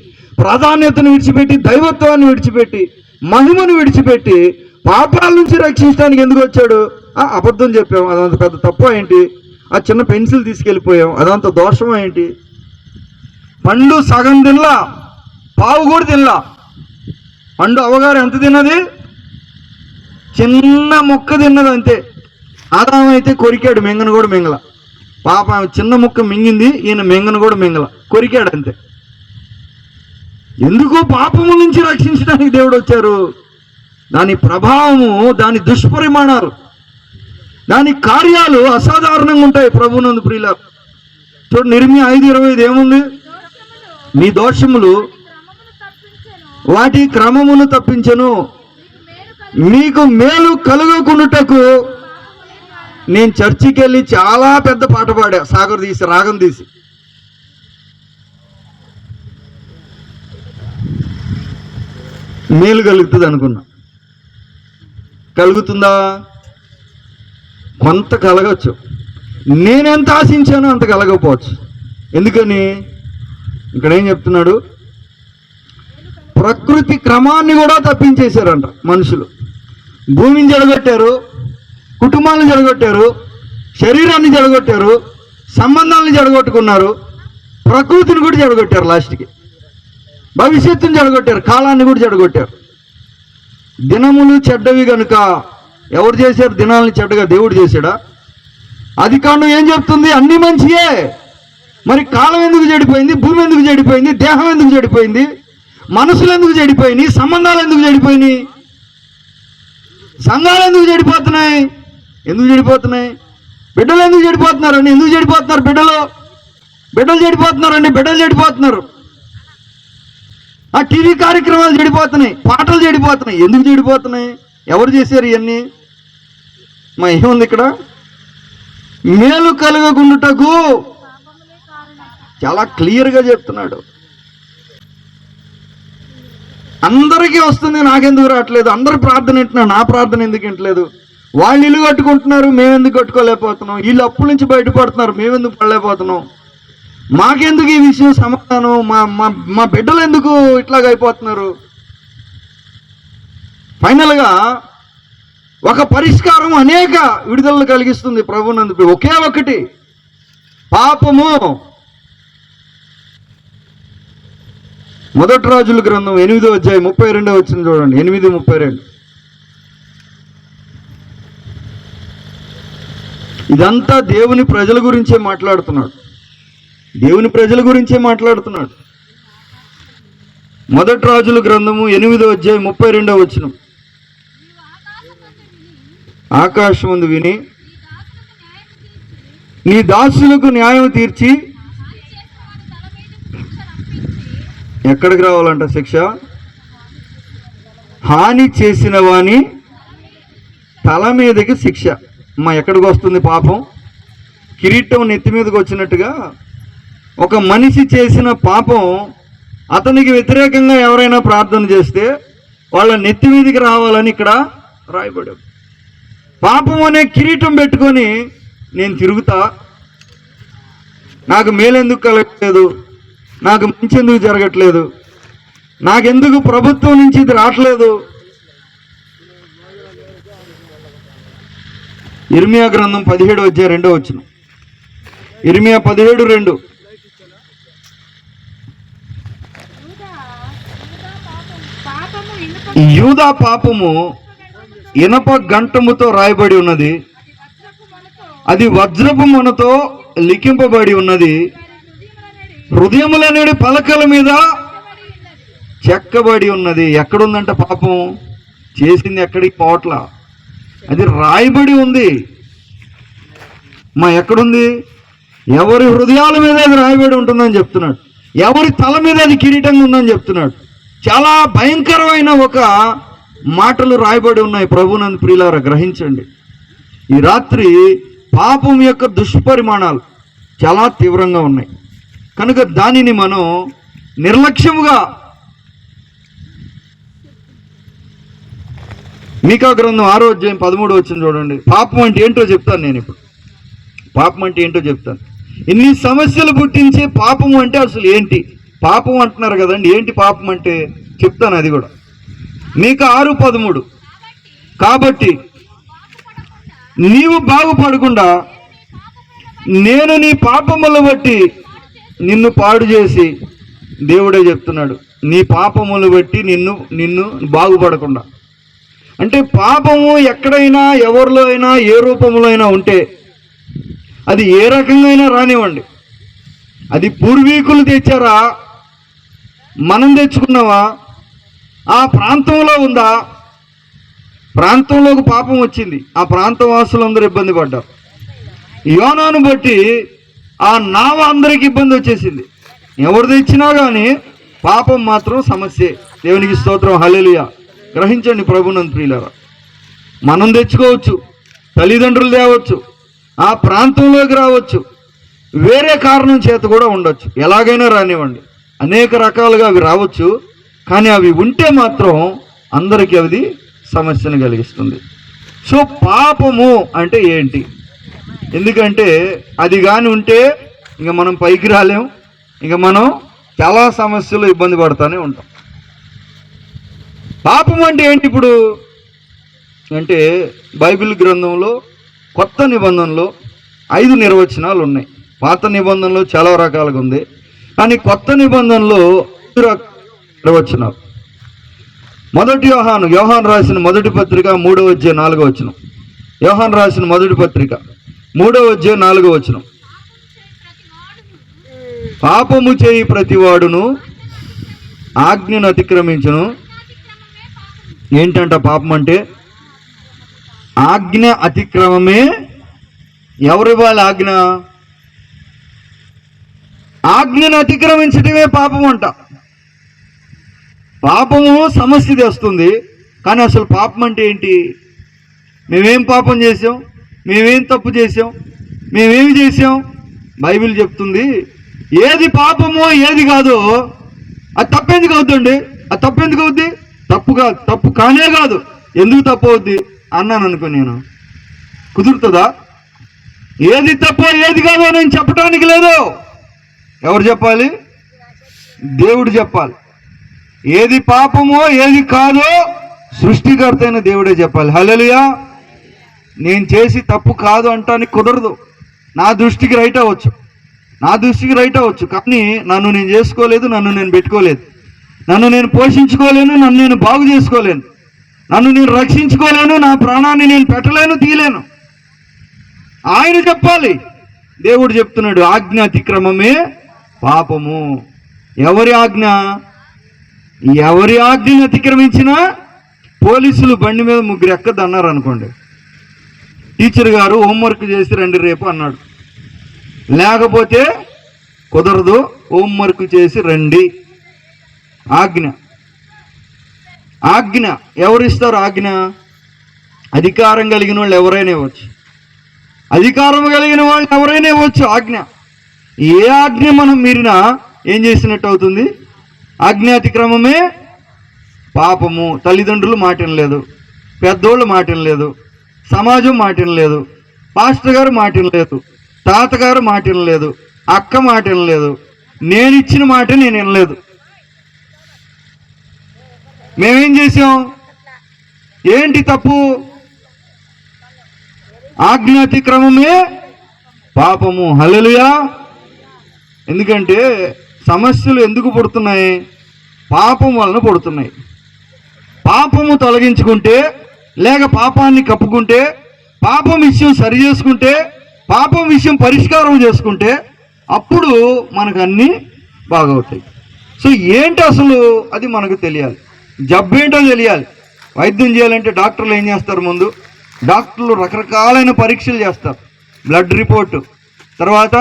ప్రాధాన్యతను విడిచిపెట్టి, దైవత్వాన్ని విడిచిపెట్టి, మహిమను విడిచిపెట్టి పాపాల నుంచి రక్షించడానికి ఎందుకు వచ్చాడు? అబద్ధం చెప్పాం, అదంత పెద్ద తప్పు ఏంటి? ఆ చిన్న పెన్సిల్ తీసుకెళ్ళిపోయాం, అదంత దోషమా ఏంటి? పండు సగం తినలా, పావు కూడా తినలా. పండు అవగారు ఎంత తిన్నది? చిన్న ముక్క తిన్నది అంతే. ఆదాం అయితే కొరికాడు, మెంగను కూడా మింగల. పాప చిన్న ముక్క మింగింది, ఈయన మెంగను కూడా మింగల, కొరికాడు అంతే. ఎందుకు? పాపము నుంచి రక్షించడానికి దేవుడు వచ్చారు. దాని ప్రభావము, దాని దుష్పరిమాణాలు, దాని కార్యాలు అసాధారణంగా ఉంటాయి ప్రభునందు ప్రియులారా. చూడండి, ఇర్మియా 5:25 ఏముంది? మీ దోషములు వాటి క్రమమును తప్పించను, మీకు మేలు కలుగకుండుటకు. నేను చర్చికి వెళ్ళి చాలా పెద్ద పాట పాడా, సాగర్ తీసి రాగం తీసి. మేలు కలుగుతుంది అనుకున్నా. కలుగుతుందా? కొంత కలగచ్చు. నేనెంత ఆశించానో అంత కలగకపోవచ్చు. ఎందుకని? ఇక్కడ ఏం చెప్తున్నాడు? ప్రకృతి క్రమాన్ని కూడా తప్పించేశారంట మనుషులు. భూమిని జడగొట్టారు, కుటుంబాలను జడగొట్టారు, శరీరాన్ని జడగొట్టారు, సంబంధాలను జడగొట్టుకున్నారు, ప్రకృతిని కూడా జడగొట్టారు, లాస్ట్కి భవిష్యత్తుని జడగొట్టారు, కాలాన్ని కూడా జడగొట్టారు. దినములు చెడ్డవి కనుక ఎవరు చేశారు? దినాలని చెడ్డగా దేవుడు చేశాడా? ఆదికాండం ఏం చెప్తుంది? అన్ని మంచియే. మరి కాలం ఎందుకు చెడిపోయింది? భూమి ఎందుకు చెడిపోయింది? దేహం ఎందుకు చెడిపోయింది? మనసులు ఎందుకు చెడిపోయినాయి? సంబంధాలు ఎందుకు చెడిపోయినాయి? సంఘాలు ఎందుకు చెడిపోతున్నాయి? ఎందుకు చెడిపోతున్నాయి? బిడ్డలు ఎందుకు చెడిపోతున్నారండి? ఎందుకు చెడిపోతున్నారు? బిడ్డలు చెడిపోతున్నారండి. బిడ్డలు చెడిపోతున్నారు. ఆ టీవీ కార్యక్రమాలు చెడిపోతున్నాయి, పాటలు చెడిపోతున్నాయి. ఎందుకు చెడిపోతున్నాయి? ఎవరు చేశారు ఇవన్నీ? మా ఏముంది ఇక్కడ? మేలు కలుగకుండుటకు. చాలా క్లియర్గా చెప్తున్నాడు. అందరికీ వస్తుంది, నాకెందుకు రావట్లేదు? అందరు ప్రార్థన వింటున్నారు, నా ప్రార్థన ఎందుకు వింటలేదు? వాళ్ళు ఇల్లు కట్టుకుంటున్నారు, మేమెందుకు కట్టుకోలేకపోతున్నాం? వీళ్ళు అప్పుల నుంచి బయటపడుతున్నారు, మేమెందుకు పడలేకపోతున్నాం? మాకెందుకు ఈ విషయం సమాధానం? మా బిడ్డలు ఎందుకు ఇట్లాగ అయిపోతున్నారు? ఫైనల్గా ఒక పరిష్కారం అనేక విడుదలను కలిగిస్తుంది ప్రభునందు. ఒకే ఒకటి, పాపము. మొదటి రాజుల గ్రంథం 8వ అధ్యాయం 32 వచ్చింది చూడండి. 8:32. ఇదంతా దేవుని ప్రజల గురించే మాట్లాడుతున్నాడు. దేవుని ప్రజల గురించే మాట్లాడుతున్నాడు. మొదటి రాజుల గ్రంథము 8వ అధ్యాయం 32 వచనం. ఆకాశమందు విని నీ దాసులకు న్యాయం తీర్చి. ఎక్కడికి రావాలంట శిక్ష? హాని చేసిన వాని తల మీదకి శిక్ష. ఎక్కడికి వస్తుంది పాపం? కిరీటం నెత్తి మీదకి వచ్చినట్టుగా ఒక మనిషి చేసిన పాపం అతనికి వ్యతిరేకంగా ఎవరైనా ప్రార్థన చేస్తే వాళ్ళ నెత్తి మీదకి రావాలని ఇక్కడ రాయబడి. పాపం అనే కిరీటం పెట్టుకొని నేను తిరుగుతా, నాకు మేలెందుకు కలగట్లేదు, నాకు మంచి ఎందుకు జరగట్లేదు, నాకెందుకు ప్రభుత్వం నుంచి ఇది రావట్లేదు? ఇర్మియా గ్రంథం 17వ అధ్యాయం 2వ వచనం. ఇర్మియా 17:2. యూదా పాపము ఇనప గంటముతో రాయబడి ఉన్నది, అది వజ్రపు మొనతో లిఖింపబడి ఉన్నది, హృదయములనేది పలకల మీద చెక్కబడి ఉన్నది. ఎక్కడుందంట పాపం? చేసింది ఎక్కడికి పోవట్లా, అది రాయబడి ఉంది. ఎక్కడుంది? ఎవరి హృదయాల మీద అది రాయబడి ఉంటుందని చెప్తున్నాడు. ఎవరి తల మీద అది కిరీటంగా ఉందని చెప్తున్నాడు. చాలా భయంకరమైన ఒక మాటలు రాయబడి ఉన్నాయి. ప్రభునందు ప్రియులారా, గ్రహించండి. ఈ రాత్రి పాపం యొక్క దుష్పరిమాణాలు చాలా తీవ్రంగా ఉన్నాయి కనుక దానిని మనం నిర్లక్ష్యముగా. మీకా గ్రంథం 6వ అధ్యాయం 13 వచ్చింది చూడండి. పాపం అంటే ఏంటో చెప్తాను నేను ఇప్పుడు. పాపం అంటే ఏంటో చెప్తాను. ఇన్ని సమస్యలు పుట్టించే పాపం అంటే అసలు ఏంటి? పాపం అంటున్నారు కదండి, ఏంటి పాపం అంటే చెప్తాను అది కూడా. మీకా 6:13. కాబట్టి నీవు బాగుపడకుండా నేను నీ పాపములు బట్టి నిన్ను పాడు చేసి, దేవుడే చెప్తున్నాడు, నీ పాపములు బట్టి నిన్ను బాగుపడకుండా. అంటే పాపము ఎక్కడైనా ఎవరిలో అయినా ఏ రూపంలో అయినా ఉంటే అది ఏ రకంగా అయినా రానివ్వండి, అది పూర్వీకులు తెచ్చారా, మనం తెచ్చుకున్నావా, ఆ ప్రాంతంలో ఉందా, ప్రాంతంలోకి పాపం వచ్చింది, ఆ ప్రాంత వాసులందరూ ఇబ్బంది పడ్డారు. యోనాను బట్టి ఆ నావ అందరికి ఇబ్బంది వచ్చేసింది. ఎవరు తెచ్చినా కానీ పాపం మాత్రం సమస్యే. దేవునికి స్తోత్రం, హల్లెలూయా. గ్రహించండి ప్రభునందు ప్రియులారా. మనం తెచ్చుకోవచ్చు, తల్లిదండ్రులు తేవచ్చు, ఆ ప్రాంతంలోకి రావచ్చు, వేరే కారణం చేత కూడా ఉండొచ్చు, ఎలాగైనా రానివ్వండి, అనేక రకాలుగా అవి రావచ్చు. కానీ అవి ఉంటే మాత్రం అందరికీ అది సమస్యను కలిగిస్తుంది. సో పాపము అంటే ఏంటి? ఎందుకంటే అది కానీ ఉంటే ఇంకా మనం పైకి రాలేం, ఇంకా మనం చాలా సమస్యలు ఇబ్బంది పడుతూనే ఉంటాం. పాపం అంటే ఏంటి ఇప్పుడు అంటే బైబిల్ గ్రంథంలో కొత్త నిబంధనలో 5 నిర్వచనాలు ఉన్నాయి. పాత నిబంధనలో చాలా రకాలుగా ఉంది, కానీ కొత్త నిబంధనలో 5 నిర్వచనాలు. మొదటి యోహాను రాసిన మొదటి పత్రిక 3వ అధ్యాయం 4వ వచనం. యోహాను రాసిన మొదటి పత్రిక 3వ అధ్యాయం 4వ వచనం. పాపము చేయి ప్రతివాడును ఆజ్ఞను అతిక్రమించును. ఏంటంట పాపం అంటే? ఆజ్ఞ అతిక్రమమే. ఎవరివ్వాలి ఆజ్ఞ? ఆజ్ఞను అతిక్రమించటమే పాపం అంట. పాపము సమస్య తెస్తుంది, కానీ అసలు పాపం అంటే ఏంటి? మేమేం పాపం చేసాం? మేమేం తప్పు చేసాం? మేమేమి చేసాం? బైబిల్ చెప్తుంది ఏది పాపమో ఏది కాదో అది తప్పెందుకు అవుతుందండి? అది తప్పెందుకు అవుద్ది? తప్పు కానే కాదు. ఎందుకు తప్పు అవుద్ది అన్నాను అనుకో, నేను కుదురుతుందా? ఏది తప్పో ఏది కాదో నేను చెప్పడానికి లేదు. ఎవరు చెప్పాలి? దేవుడు చెప్పాలి. ఏది పాపమో ఏది కాదో సృష్టికర్త అయిన దేవుడే చెప్పాలి. హల్లెలూయా. నేను చేసి తప్పు కాదు అంటానికి కుదరదు. నా దృష్టికి రైట్ అవ్వచ్చు, కానీ నన్ను నేను చేసుకోలేదు, నన్ను నేను పెట్టుకోలేదు, నన్ను నేను పోషించుకోలేను, నన్ను నేను బాగు చేసుకోలేను, నన్ను నేను రక్షించుకోలేను, నా ప్రాణాన్ని నేను పెట్టలేను, తీయలేను. ఆయన చెప్పాలి. దేవుడు చెప్తున్నాడు ఆజ్ఞ అతిక్రమమే పాపము. ఎవరి ఆజ్ఞ? ఎవరి ఆజ్ఞను అతిక్రమించినా పోలీసులు బండి మీద 3 ఎక్కద్దు అన్నారు అనుకోండి, టీచర్ గారు హోంవర్క్ చేసి రండి రేపు అన్నాడు, లేకపోతే కుదరదు, హోంవర్క్ చేసి రండి. ఆజ్ఞ ఎవరిస్తారు? ఆజ్ఞ అధికారం కలిగిన వాళ్ళు ఎవరైనా ఇవ్వచ్చు, అధికారం కలిగిన వాళ్ళు ఎవరైనా ఇవ్వచ్చు ఆజ్ఞ. ఏ ఆజ్ఞ మనం మీరినా ఏం చేసినట్టు అవుతుంది? ఆజ్ఞ అతిక్రమమే పాపము. తల్లిదండ్రులు మాట వినలేదు, పెద్దోళ్ళు మాట వినలేదు, సమాజం మాట వినలేదు, పాస్టర్ గారు మాట వినలేదు, తాతగారు మాట వినలేదు, అక్క మాట వినలేదు, నేను ఇచ్చిన మాట నేను వినలేదు. మేమేం చేసాం? ఏంటి తప్పు? ఆజ్ఞ అతిక్రమమే పాపము. హల్లెలూయా. ఎందుకంటే సమస్యలు ఎందుకు పుడుతున్నాయి? పాపం వలన పుడుతున్నాయి. పాపము తొలగించుకుంటే, లేక పాపాన్ని కప్పుకుంటే, పాపం విషయం సరి చేసుకుంటే, పాపం విషయం పరిష్కారం చేసుకుంటే అప్పుడు మనకు అన్నీ బాగవుతాయి. సో ఏంటి అసలు అది మనకు తెలియాలి. జబ్బు ఏంటో తెలియాలి. వైద్యం చేయాలంటే డాక్టర్లు ఏం చేస్తారు? ముందు డాక్టర్లు రకరకాలైన పరీక్షలు చేస్తారు. బ్లడ్ రిపోర్టు, తర్వాత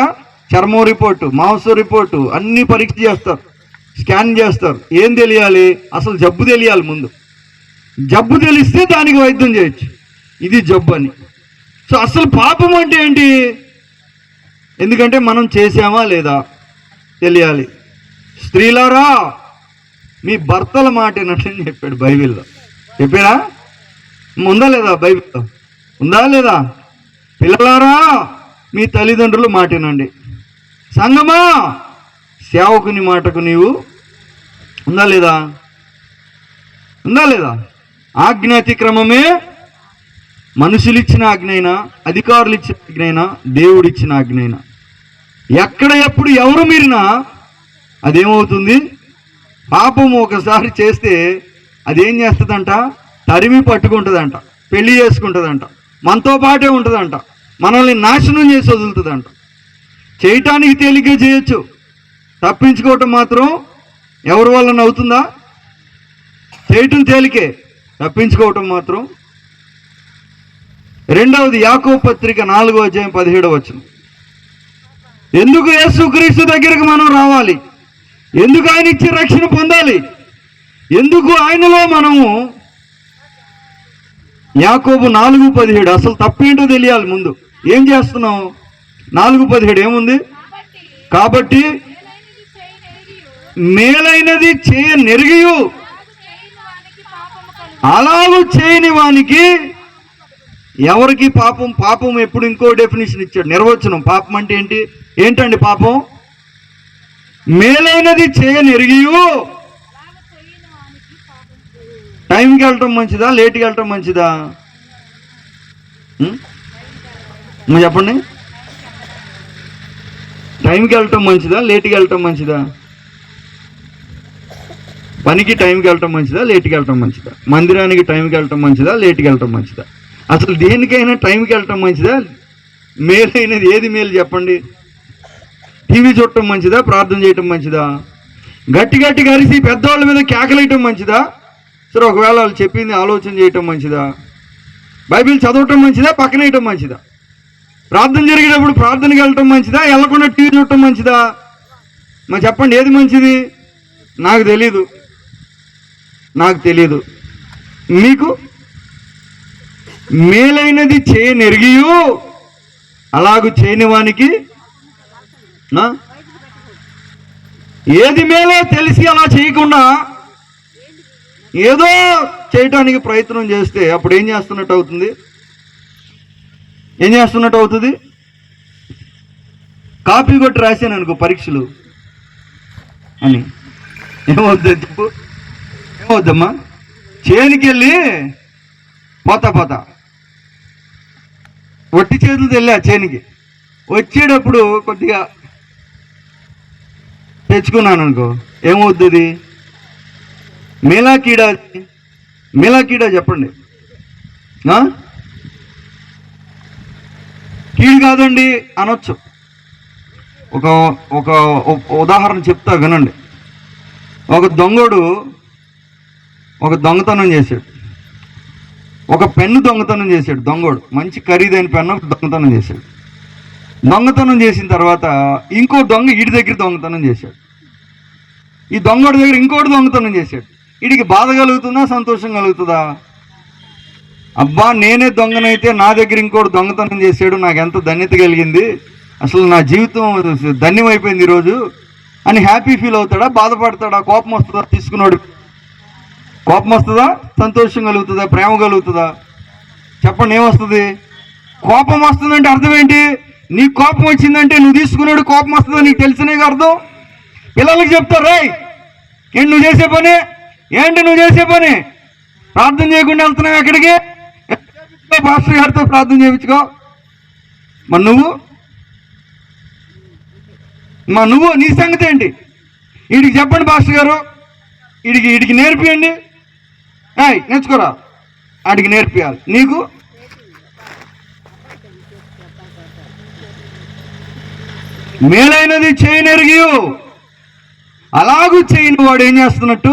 చర్మం రిపోర్టు, మాంసం రిపోర్టు, అన్ని పరీక్ష చేస్తారు, స్కాన్ చేస్తారు. ఏం తెలియాలి? అసలు జబ్బు తెలియాలి ముందు. జబ్బు తెలిస్తే దానికి వైద్యం చేయొచ్చు, ఇది జబ్బు అని. సో అసలు పాపం అంటే ఏంటి? ఎందుకంటే మనం చేసామా లేదా తెలియాలి. స్త్రీలారా మీ భర్తల మాట వినట్లని చెప్పాడు బైబిల్లో. చెప్పాడా? ఉందా లేదా? బైబిల్లో ఉందా లేదా? పిల్లలారా మీ తల్లిదండ్రులు మాట వినండి. సంగమా సేవకుని మాటకు నీవు ఉందా లేదా? ఆజ్ఞ అతిక్రమమే. మనుషులు ఇచ్చిన ఆజ్ఞైనా, అధికారులు ఇచ్చిన ఆజ్ఞైనా, దేవుడిచ్చిన ఆజ్ఞైనా, ఎక్కడ ఎప్పుడు ఎవరు మీరినా అదేమవుతుంది? పాపము ఒకసారి చేస్తే అదేం చేస్తుందంట? తరిమి పట్టుకుంటుందంట, పెళ్లి చేసుకుంటుందంట, మనతో పాటే ఉంటుందంట, మనల్ని నాశనం చేసి వదులుతుందంట. చేయటానికి తేలిగ్గా చేయొచ్చు, తప్పించుకోవటం మాత్రం ఎవరి వలన అవుతుందా? చేయటం తేలికే, తప్పించుకోవటం మాత్రం. రెండవది యాకోబు పత్రిక 4వ అధ్యాయం 17వ వచనం. ఎందుకు యేసుక్రీస్తు దగ్గరికి మనం రావాలి? ఎందుకు ఆయన ఇచ్చి రక్షణ పొందాలి? ఎందుకు ఆయనలో మనము యాకోబు 4:17 అసలు తప్పేంటో తెలియాలి ముందు. ఏం చేస్తున్నాం? 4:17 ఏముంది? కాబట్టి మేలైనది చేయ నెరిగియు అలాగూ చేయని వానికి ఎవరికి పాపం? పాపం ఎప్పుడు ఇంకో డెఫినేషన్ ఇచ్చాడు, నిర్వచనం. పాపం అంటే ఏంటండి పాపం? మేలైనది చేయ నెరిగియు. టైంకి వెళ్ళటం మంచిదా, లేట్కి వెళ్ళటం మంచిదా? మీరు చెప్పండి. టైంకి వెళ్ళటం మంచిదా, లేట్కి వెళ్ళటం మంచిదా? పనికి టైంకి వెళ్ళటం మంచిదా, లేట్కి వెళ్ళటం మంచిదా? మందిరానికి టైంకి వెళ్ళటం మంచిదా, లేట్కి వెళ్ళటం మంచిదా? అసలు దేనికైనా టైంకి వెళ్ళటం మంచిదా? మేలైనది ఏది మేలు చెప్పండి? టీవీ చూడటం మంచిదా, ప్రార్థన చేయటం మంచిదా? గట్టి గట్టిగా అరిసి పెద్దవాళ్ళ మీద కేకలేయటం మంచిదా? సరే, ఒకవేళ వాళ్ళు చెప్పింది ఆలోచన చేయటం మంచిదా? బైబిల్ చదవటం మంచిదా, పక్కన వేయటం మంచిదా? ప్రార్థన జరిగేటప్పుడు ప్రార్థనకి వెళ్ళటం మంచిదా, వెళ్ళకుండా టీవీ చూడటం మంచిదా? మరి చెప్పండి, ఏది మంచిది? నాకు తెలీదు. మీకు మేలైనది చేయనెరిగియు అలాగూ చేయని వానికి ఏది మేలో తెలిసి అలా చేయకుండా ఏదో చేయటానికి ప్రయత్నం చేస్తే అప్పుడు ఏం చేస్తున్నట్టు అవుతుంది? కాపీ కొట్టి రాశాను అనుకో పరీక్షలు అని, ఏమవుద్ది చెప్పు? ఏమవుద్దమ్మా? చేనికి వెళ్ళి పోతా ఒట్టి చేతులతో వెళ్ళా చేనికి, వచ్చేటప్పుడు కొద్దిగా తెచ్చుకున్నాను అనుకో, ఏమవుతుంది? మేలాకీడా చెప్పండి. కీడు కాదండి అనొచ్చు. ఒక ఉదాహరణ చెప్తా వినండి. ఒక దొంగడు ఒక దొంగతనం చేశాడు. ఒక పెన్ను దొంగతనం చేశాడు దొంగడు. మంచి ఖరీదైన పెన్ను దొంగతనం చేశాడు. దొంగతనం చేసిన తర్వాత ఇంకో దొంగ వీడి దగ్గర దొంగతనం చేశాడు. ఈ దొంగడి దగ్గర ఇంకోటి దొంగతనం చేశాడు. వీడికి బాధ కలుగుతుందా, సంతోషం కలుగుతుందా? అబ్బా, నేనే దొంగనైతే నా దగ్గర ఇంకోటి దొంగతనం చేశాడు, నాకు ఎంత ధన్యత కలిగింది, అసలు నా జీవితం ధన్యమైపోయింది ఈరోజు అని హ్యాపీ ఫీల్ అవుతాడా, బాధపడతాడా? కోపం వస్తుందా? తీసుకున్నాడు కోపం వస్తుందా, సంతోషం కలుగుతుందా, ప్రేమ కలుగుతుందా? చెప్పండి, ఏమొస్తుంది? కోపం వస్తుందంటే అర్థం ఏంటి? నీకు కోపం వచ్చిందంటే నువ్వు తీసుకున్నాడు కోపం వస్తుందో నీకు తెలిసినే అర్థం. పిల్లలకి చెప్తారు, రేయ్ ఏంటి నువ్వు చేసే పని? ప్రార్థన చేయకుండా వెళ్తున్నావు ఎక్కడికి? పాస్టర్ గారితో ప్రార్థన చేయించుకో. మరి నువ్వు నీ సంగతి ఏంటి? వీడికి చెప్పండి పాస్టర్ గారు, వీడికి నేర్పియండి. నేర్చుకోరా, ఆడికి నేర్పియాలి. నీకు మేలైనది చేయనెరిగియు అలాగూ చేయని వాడు ఏం చేస్తున్నట్టు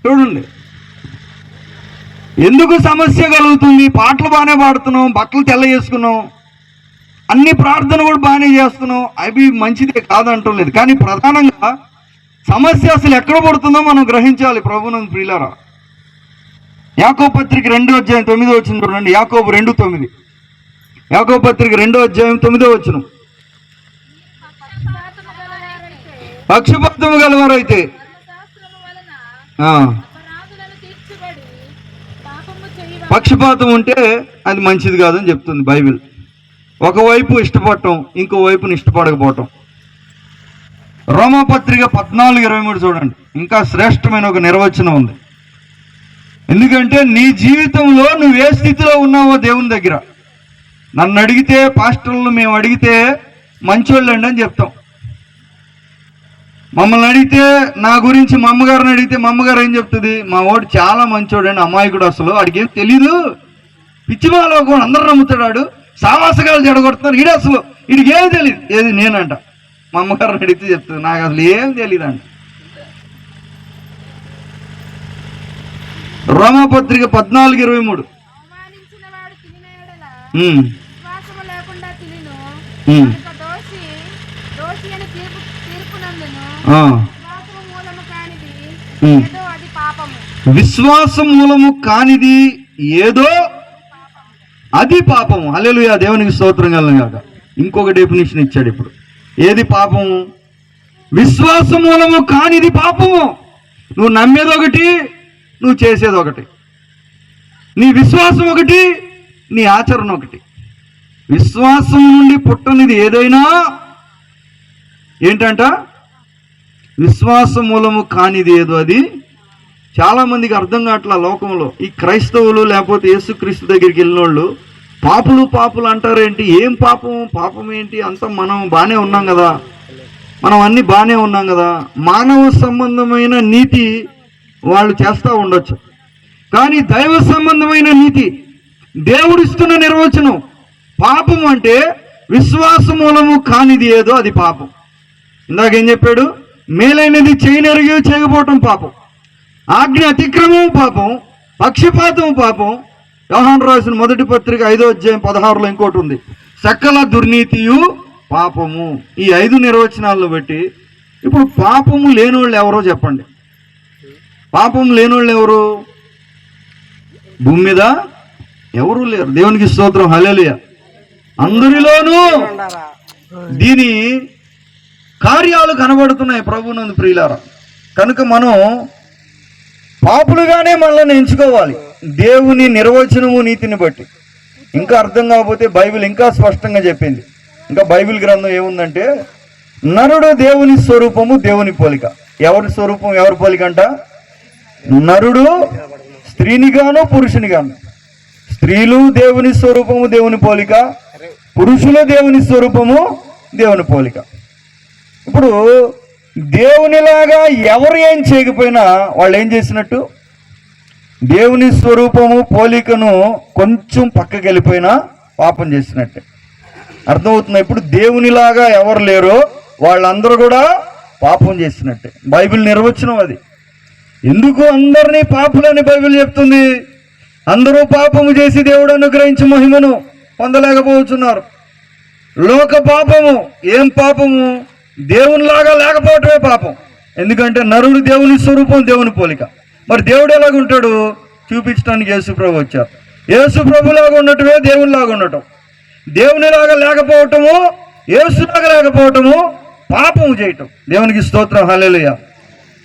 చూడండి. ఎందుకు సమస్య కలుగుతుంది? పాటలు బాగానే పాడుతున్నాం, బట్టలు తెల్ల చేసుకున్నాం, అన్ని ప్రార్థన కూడా బాగానే చేస్తున్నాం, అవి మంచిదే కాదంటం లేదు. కానీ ప్రధానంగా సమస్య అసలు ఎక్కడ పడుతుందో మనం గ్రహించాలి. ప్రభునందు ప్రియులారా, యాకోబు పత్రిక 2:9 చూడండి. యాకోబు 2:9. యాకోబు పత్రిక 2:9 పక్షపాతము గలవారైతే పక్షపాతం ఉంటే అది మంచిది కాదని చెప్తుంది బైబిల్. ఒకవైపు ఇష్టపడటం, ఇంకో వైపుని ఇష్టపడకపోవటం. రోమాపత్రిక 14:23 చూడండి. ఇంకా శ్రేష్టమైన ఒక నిర్వచనం ఉంది. ఎందుకంటే నీ జీవితంలో నువ్వు ఏ స్థితిలో ఉన్నావో దేవుని దగ్గర, నన్ను అడిగితే, పాస్టర్లు మేము అడిగితే మంచోళ్ళండి అని చెప్తాం. మమ్మల్ని అడిగితే, నా గురించి మా అమ్మగారిని అడిగితే మా అమ్మగారు ఏం చెప్తుంది? మా వాడు చాలా మంచోడండి, అమాయకుడు, అసలు వాడికి ఏం తెలీదు, పిచ్చిమాలో కూడా అందరూ నమ్ముతాడు, సావాసగాలు జడగొడుతున్నారు, వీడు అసలు వీడికి ఏం తెలియదు. ఏది నేనంట మా అమ్మగారిని అడిగితే చెప్తుంది, నాకు అసలు ఏం తెలియదు అంట. రోమాపత్రిక 14:23.
ఏదో అది పాపము.
విశ్వాసం మూలము కానిది ఏదో అది పాపము. హల్లెలూయా, దేవునికి స్తోత్రం కలుగును గాక. ఇంకొక డెఫినేషన్ ఇచ్చాడు ఇప్పుడు. ఏది పాపము? విశ్వాసం మూలము కానిది పాపము. నువ్వు నమ్మేది ఒకటి, నువ్వు చేసేది ఒకటి. నీ విశ్వాసం ఒకటి, నీ ఆచరణ ఒకటి. విశ్వాసం నుండి పుట్టనిది ఏదైనా ఏంటంట? విశ్వాసం మూలము కానిది ఏదో అది. చాలా మందికి అర్థం కావట్లా లోకంలో. ఈ క్రైస్తవులు లేకపోతే యేసుక్రీస్తు దగ్గరికి వెళ్ళిన వాళ్ళు పాపులు అంటారేంటి? ఏం పాపం ఏంటి? అంత మనం బాగానే ఉన్నాం కదా, మనం అన్ని బాగానే ఉన్నాం కదా. మానవ సంబంధమైన నీతి వాళ్ళు చేస్తూ ఉండొచ్చు, కానీ దైవ సంబంధమైన నీతి, దేవుడిస్తున్న నిర్వచనం పాపం అంటే విశ్వాస మూలము కానిది ఏదో అది పాపం. ఇందాకేం చెప్పాడు? మేలైనది చేయనెరిగి చేయకపోవటం పాపం, ఆజ్ఞ అతిక్రమం పాపం, పక్షపాతం పాపం. యోహాను రాసిన మొదటి పత్రిక 5వ అధ్యాయం 16లో ఇంకోటి ఉంది, సకల దుర్నీతియు పాపము. ఈ 5 నిర్వచనాలను బట్టి ఇప్పుడు పాపము లేనోళ్ళు ఎవరో చెప్పండి. పాపం లేనోళ్ళు ఎవరు? భూమి మీద ఎవరూ లేరు. దేవునికి స్తోత్రం, హల్లెలూయా. అందరిలోనూ దీని కార్యాలు కనబడుతున్నాయి ప్రభువునందు ప్రియులారా. కనుక మనం పాపులుగానే మనల్ని ఎంచుకోవాలి దేవుని నిర్వచనము నీతిని బట్టి. ఇంకా అర్థం కాకపోతే బైబిల్ ఇంకా స్పష్టంగా చెప్పింది. ఇంకా బైబిల్ గ్రంథం ఏముందంటే, నరుడు దేవుని స్వరూపము దేవుని పోలిక. ఎవరి స్వరూపం ఎవరి పోలిక అంట? నరుడు స్త్రీనిగాను పురుషునిగాను. స్త్రీలు దేవుని స్వరూపము దేవుని పోలిక, పురుషులు దేవుని స్వరూపము దేవుని పోలిక. ఇప్పుడు దేవునిలాగా ఎవరు ఏం చేయకపోయినా వాళ్ళు ఏం చేసినట్టు? దేవుని స్వరూపము పోలికను కొంచెం పక్కకి వెళ్ళిపోయినా పాపం చేసినట్టే అర్థమవుతుంది. ఇప్పుడు దేవునిలాగా ఎవరు లేరో వాళ్ళందరూ కూడా పాపం చేసినట్టే. బైబిల్ నిర్వచనం అది. ఎందుకు అందరినీ పాపులని బైబిల్ చెప్తుంది? అందరూ పాపము చేసి దేవుడు అనుగ్రహించి మహిమను పొందలేకపోతున్నారు. లోక పాపము ఏం పాపము? దేవునిలాగా లేకపోవటమే పాపం. ఎందుకంటే నరుడు దేవుని స్వరూపం దేవుని పోలిక. మరి దేవుడు ఎలాగుంటాడు చూపించడానికి యేసుప్రభు వచ్చారు. యేసుప్రభులాగా ఉండటమే దేవునిలాగా ఉండటం. దేవునిలాగా లేకపోవటము, యేసులాగా లేకపోవటము పాపము చేయటం. దేవునికి స్తోత్రం, హల్లెలూయా.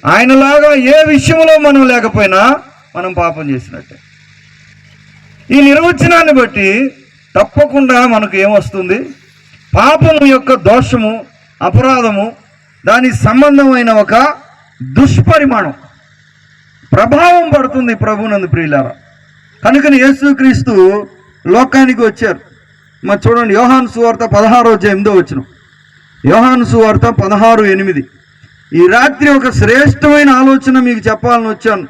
ఆయనలాగా ఏ విషయంలో మనం లేకపోయినా మనం పాపం చేసినట్టే. ఈ నిర్వచనాన్ని బట్టి తప్పకుండా మనకు ఏమొస్తుంది? పాపము యొక్క దోషము, అపరాధము, దానికి సంబంధమైన ఒక దుష్పరిమాణం ప్రభావం పడుతుంది ప్రభువునందు ప్రియులారా. కనుకని యేసుక్రీస్తు లోకానికి వచ్చారు. మరి చూడండి, యోహాను సువార్త 16వ అధ్యాయం 8వ వచనం. యోహాను సువార్త 16:8. ఈ రాత్రి ఒక శ్రేష్టమైన ఆలోచన మీకు చెప్పాలని వచ్చాను.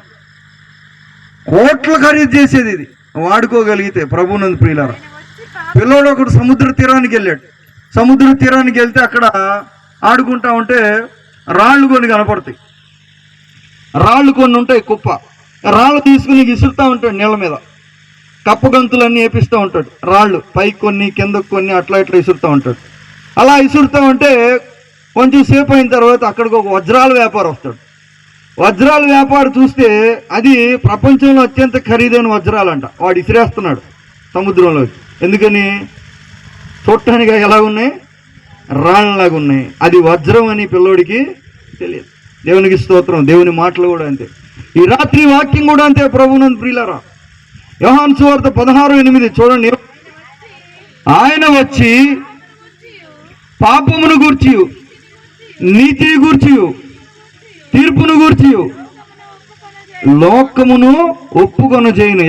కోట్ల ఖరీదు చేసేది ఇది వాడుకోగలిగితే ప్రభువునందు ప్రియులారా. పిల్లోడు ఒకడు సముద్ర తీరానికి వెళ్ళాడు. సముద్ర తీరానికి వెళ్తే అక్కడ ఆడుకుంటా ఉంటే రాళ్ళు కొన్ని కనపడతాయి. రాళ్ళు కొన్ని ఉంటాయి, కుప్ప. రాళ్ళు తీసుకుని విసురుతూ ఉంటాడు నీళ్ళ మీద. కప్పగంతులన్నీ వేపిస్తూ ఉంటాడు. రాళ్ళు పైకి కొన్ని కిందకు కొన్ని అట్లా ఇట్లా విసురుతూ ఉంటాడు. అలా విసురుతూ ఉంటే కొంచెం సేపు అయిన తర్వాత అక్కడికి ఒక వజ్రాల వ్యాపారి వస్తాడు. వజ్రాల వ్యాపారి చూస్తే అది ప్రపంచంలో అత్యంత ఖరీదైన వజ్రాలంట. వాడు ఇసిరేస్తున్నాడు సముద్రంలోకి. ఎందుకని? చూడటానికి ఎలా ఉన్నాయి? రాళ్ళలాగా ఉన్నాయి. అది వజ్రం అని పిల్లోడికి తెలియదు. దేవునికి స్తోత్రం. దేవుని మాటలు కూడా అంతే. ఈ రాత్రి వాక్యం కూడా అంతే ప్రభువునందు ప్రియులారా. యోహాను సువార్త 16:8 చూడండి. ఆయన వచ్చి పాపమును గూర్చి, నీతిని గూర్చి, తీర్పును గూర్చి లోకమును ఒప్పుకొనజేయును.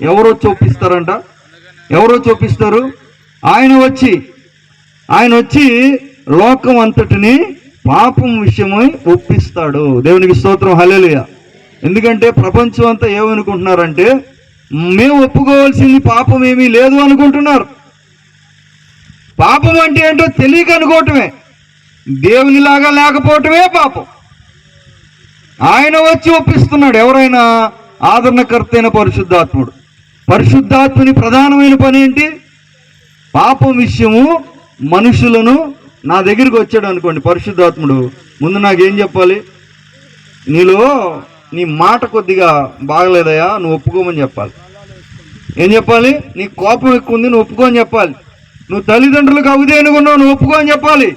ఎవరో చూపిస్తారంట. ఎవరో చూపిస్తారు? ఆయన వచ్చి లోకం అంతటిని పాపం విషయమై ఒప్పిస్తాడు. దేవునికి స్తోత్రం, హల్లెలూయా. ఎందుకంటే ప్రపంచం అంతా ఏమనుకుంటున్నారంటే మేము ఒప్పుకోవాల్సింది పాపం ఏమీ లేదు అనుకుంటున్నారు. పాపం అంటే ఏంటో తెలియక అనుకోవటమే. దేవునిలాగా లేకపోవటమే పాపం. ఆయన వచ్చి ఒప్పిస్తున్నాడు. ఎవరైనా? ఆదరణకర్త అయిన పరిశుద్ధాత్ముడు. పరిశుద్ధాత్ముని ప్రధానమైన పని ఏంటి? పాపం విషయము మనుషులను నా దగ్గరికి వచ్చాడు అనుకోండి పరిశుద్ధాత్ముడు, ముందు నాకేం చెప్పాలి? నీలో నీ మాట కొద్దిగా బాగలేదయా, నువ్వు ఒప్పుకోమని చెప్పాలి. ఏం చెప్పాలి? నీ కోపం ఎక్కువ ఉంది, నువ్వు ఒప్పుకోని చెప్పాలి. నువ్వు తల్లిదండ్రులకు అవుదే అనుకున్నావు, నువ్వు ఒప్పుకోని చెప్పాలి.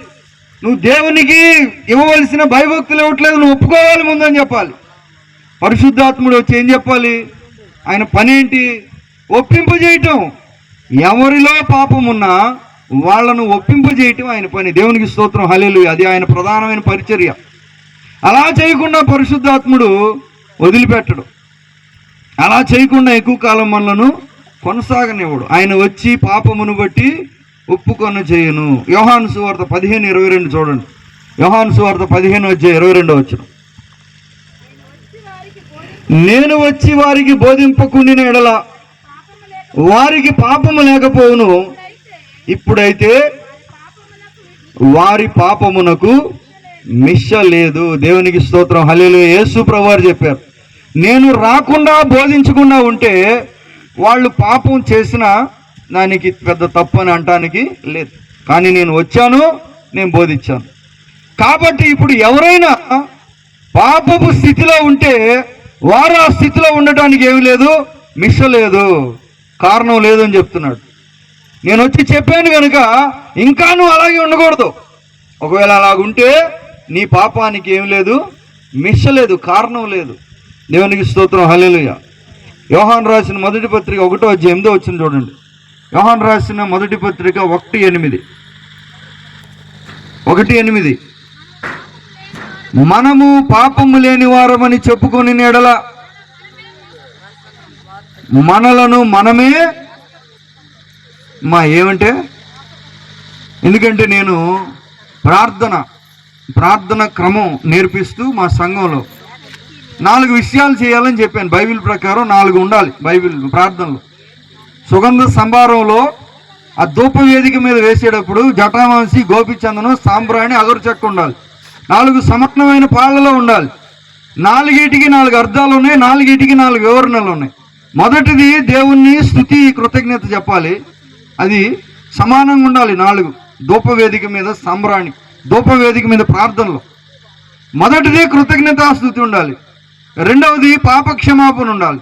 నువ్వు దేవునికి ఇవ్వవలసిన భయభక్తులు ఇవ్వట్లేదు, నువ్వు ఒప్పుకోవాలి ముందని చెప్పాలి. పరిశుద్ధాత్ముడు వచ్చి ఏం చెప్పాలి? ఆయన పని ఏంటి? ఒప్పింపజేయటం. ఎవరిలో పాపం ఉన్నా వాళ్ళను ఒప్పింపజేయటం ఆయన పని. దేవునికి స్తోత్రం, హల్లెలూయా. అది ఆయన ప్రధానమైన పరిచర్య. అలా చేయకుండా పరిశుద్ధాత్ముడు వదిలిపెట్టడు. అలా చేయకుండా ఎక్కువ కాలం మనలను కొనసాగనివ్వడు. ఆయన వచ్చి పాపమును బట్టి ఒప్పుకొన చేయను. యోహాను సువార్త 15:22 చూడండి. యోహాను సువార్త 15:22. నేను వచ్చి వారికి బోధింపకుండిన ఎడల వారికి పాపము లేకపోవును, ఇప్పుడైతే వారి పాపమునకు మిష లేదు. దేవునికి స్తోత్రం, హల్లెలూయా. యేసు ప్రభువారు చెప్పారు, నేను రాకుండా బోధించకుండా ఉంటే వాళ్ళు పాపం చేసిన దానికి పెద్ద తప్పు అని అంటానికి లేదు. కానీ నేను వచ్చాను, నేను బోధించాను. కాబట్టి ఇప్పుడు ఎవరైనా పాపపు స్థితిలో ఉంటే వారు ఆ స్థితిలో ఉండటానికి ఏమి లేదు, మిష లేదు, కారణం లేదు అని చెప్తున్నాడు. నేను వచ్చి చెప్పాను కనుక ఇంకా నువ్వు అలాగే ఉండకూడదు. ఒకవేళ అలాగుంటే నీ పాపానికి ఏం లేదు, మిష లేదు, కారణం లేదు. దేవునికి స్తోత్రం, హల్లెలూయా. యోహాను రాసిన మొదటి పత్రిక 1:8 చూడండి. యోహాను రాసిన మొదటి పత్రిక 1:8. మనము పాపము లేని వారమని చెప్పుకొని ఎడల మనలను మనమే ఏమంటే, ఎందుకంటే నేను ప్రార్థన క్రమం నేర్పిస్తూ మా సంఘంలో 4 విషయాలు చేయాలని చెప్పాను. బైబిల్ ప్రకారం 4 ఉండాలి. బైబిల్ ప్రార్థనలో సుగంధ సంభారంలో ఆ ధూప వేదిక మీద వేసేటప్పుడు జటామాంసి, గోపిచందనం, సాంబ్రాణి, అగరు చెక్క ఉండాలి. 4 సమగ్రమైన పాళ్ళలో ఉండాలి. 4టికి 4 అర్థాలు ఉన్నాయి, 4టికి 4 వివరణలు ఉన్నాయి. మొదటిది దేవుణ్ణి స్తుతి, కృతజ్ఞత చెప్పాలి. అది సమానంగా ఉండాలి. 4 ధూపవేదిక మీద సాంబ్రాణి, ధూపవేదిక మీద ప్రార్థనలో మొదటిది కృతజ్ఞతాస్తుతి ఉండాలి. రెండవది పాపక్షమాపణ ఉండాలి.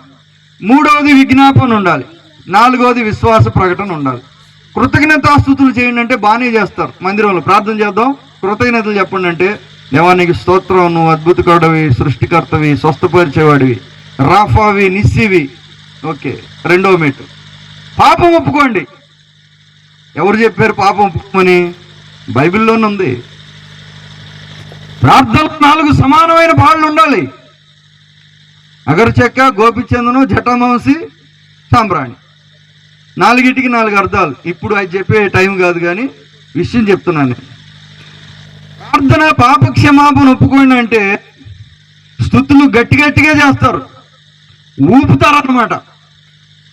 మూడవది విజ్ఞాపన ఉండాలి. 4వది విశ్వాస ప్రకటన ఉండాలి. కృతజ్ఞతాస్తుతులు చేయండి అంటే బాగానే చేస్తారు. మందిరంలో ప్రార్థన చేద్దాం, కృతజ్ఞతలు చెప్పండి అంటే, దేవానికి స్తోత్రం, నువ్వు అద్భుతకరుడివి, సృష్టికర్తవి, స్వస్థపరిచేవాడివి, రాఫావి, నిస్సివి. ఓకే. 2వ మెట్టు పాపం ఒప్పుకోండి. ఎవరు చెప్పారు పాపం ఒప్పుకోమని? బైబిల్లోనే ఉంది. ప్రార్థనలో 4 సమానమైన పాళ్ళు ఉండాలి. అగరు చెక్క, గోపిచందనం, జటామాంసి, సాంబ్రాణి. 4టికి 4 అర్థాలు. ఇప్పుడు అది చెప్పే టైం కాదు, కానీ విషయం చెప్తున్నాను. ప్రార్థన పాపక్షమాపణ ఒప్పుకోండి అంటే స్తుతులు గట్టిగా చేస్తారు, ఊపుతారన్నమాట.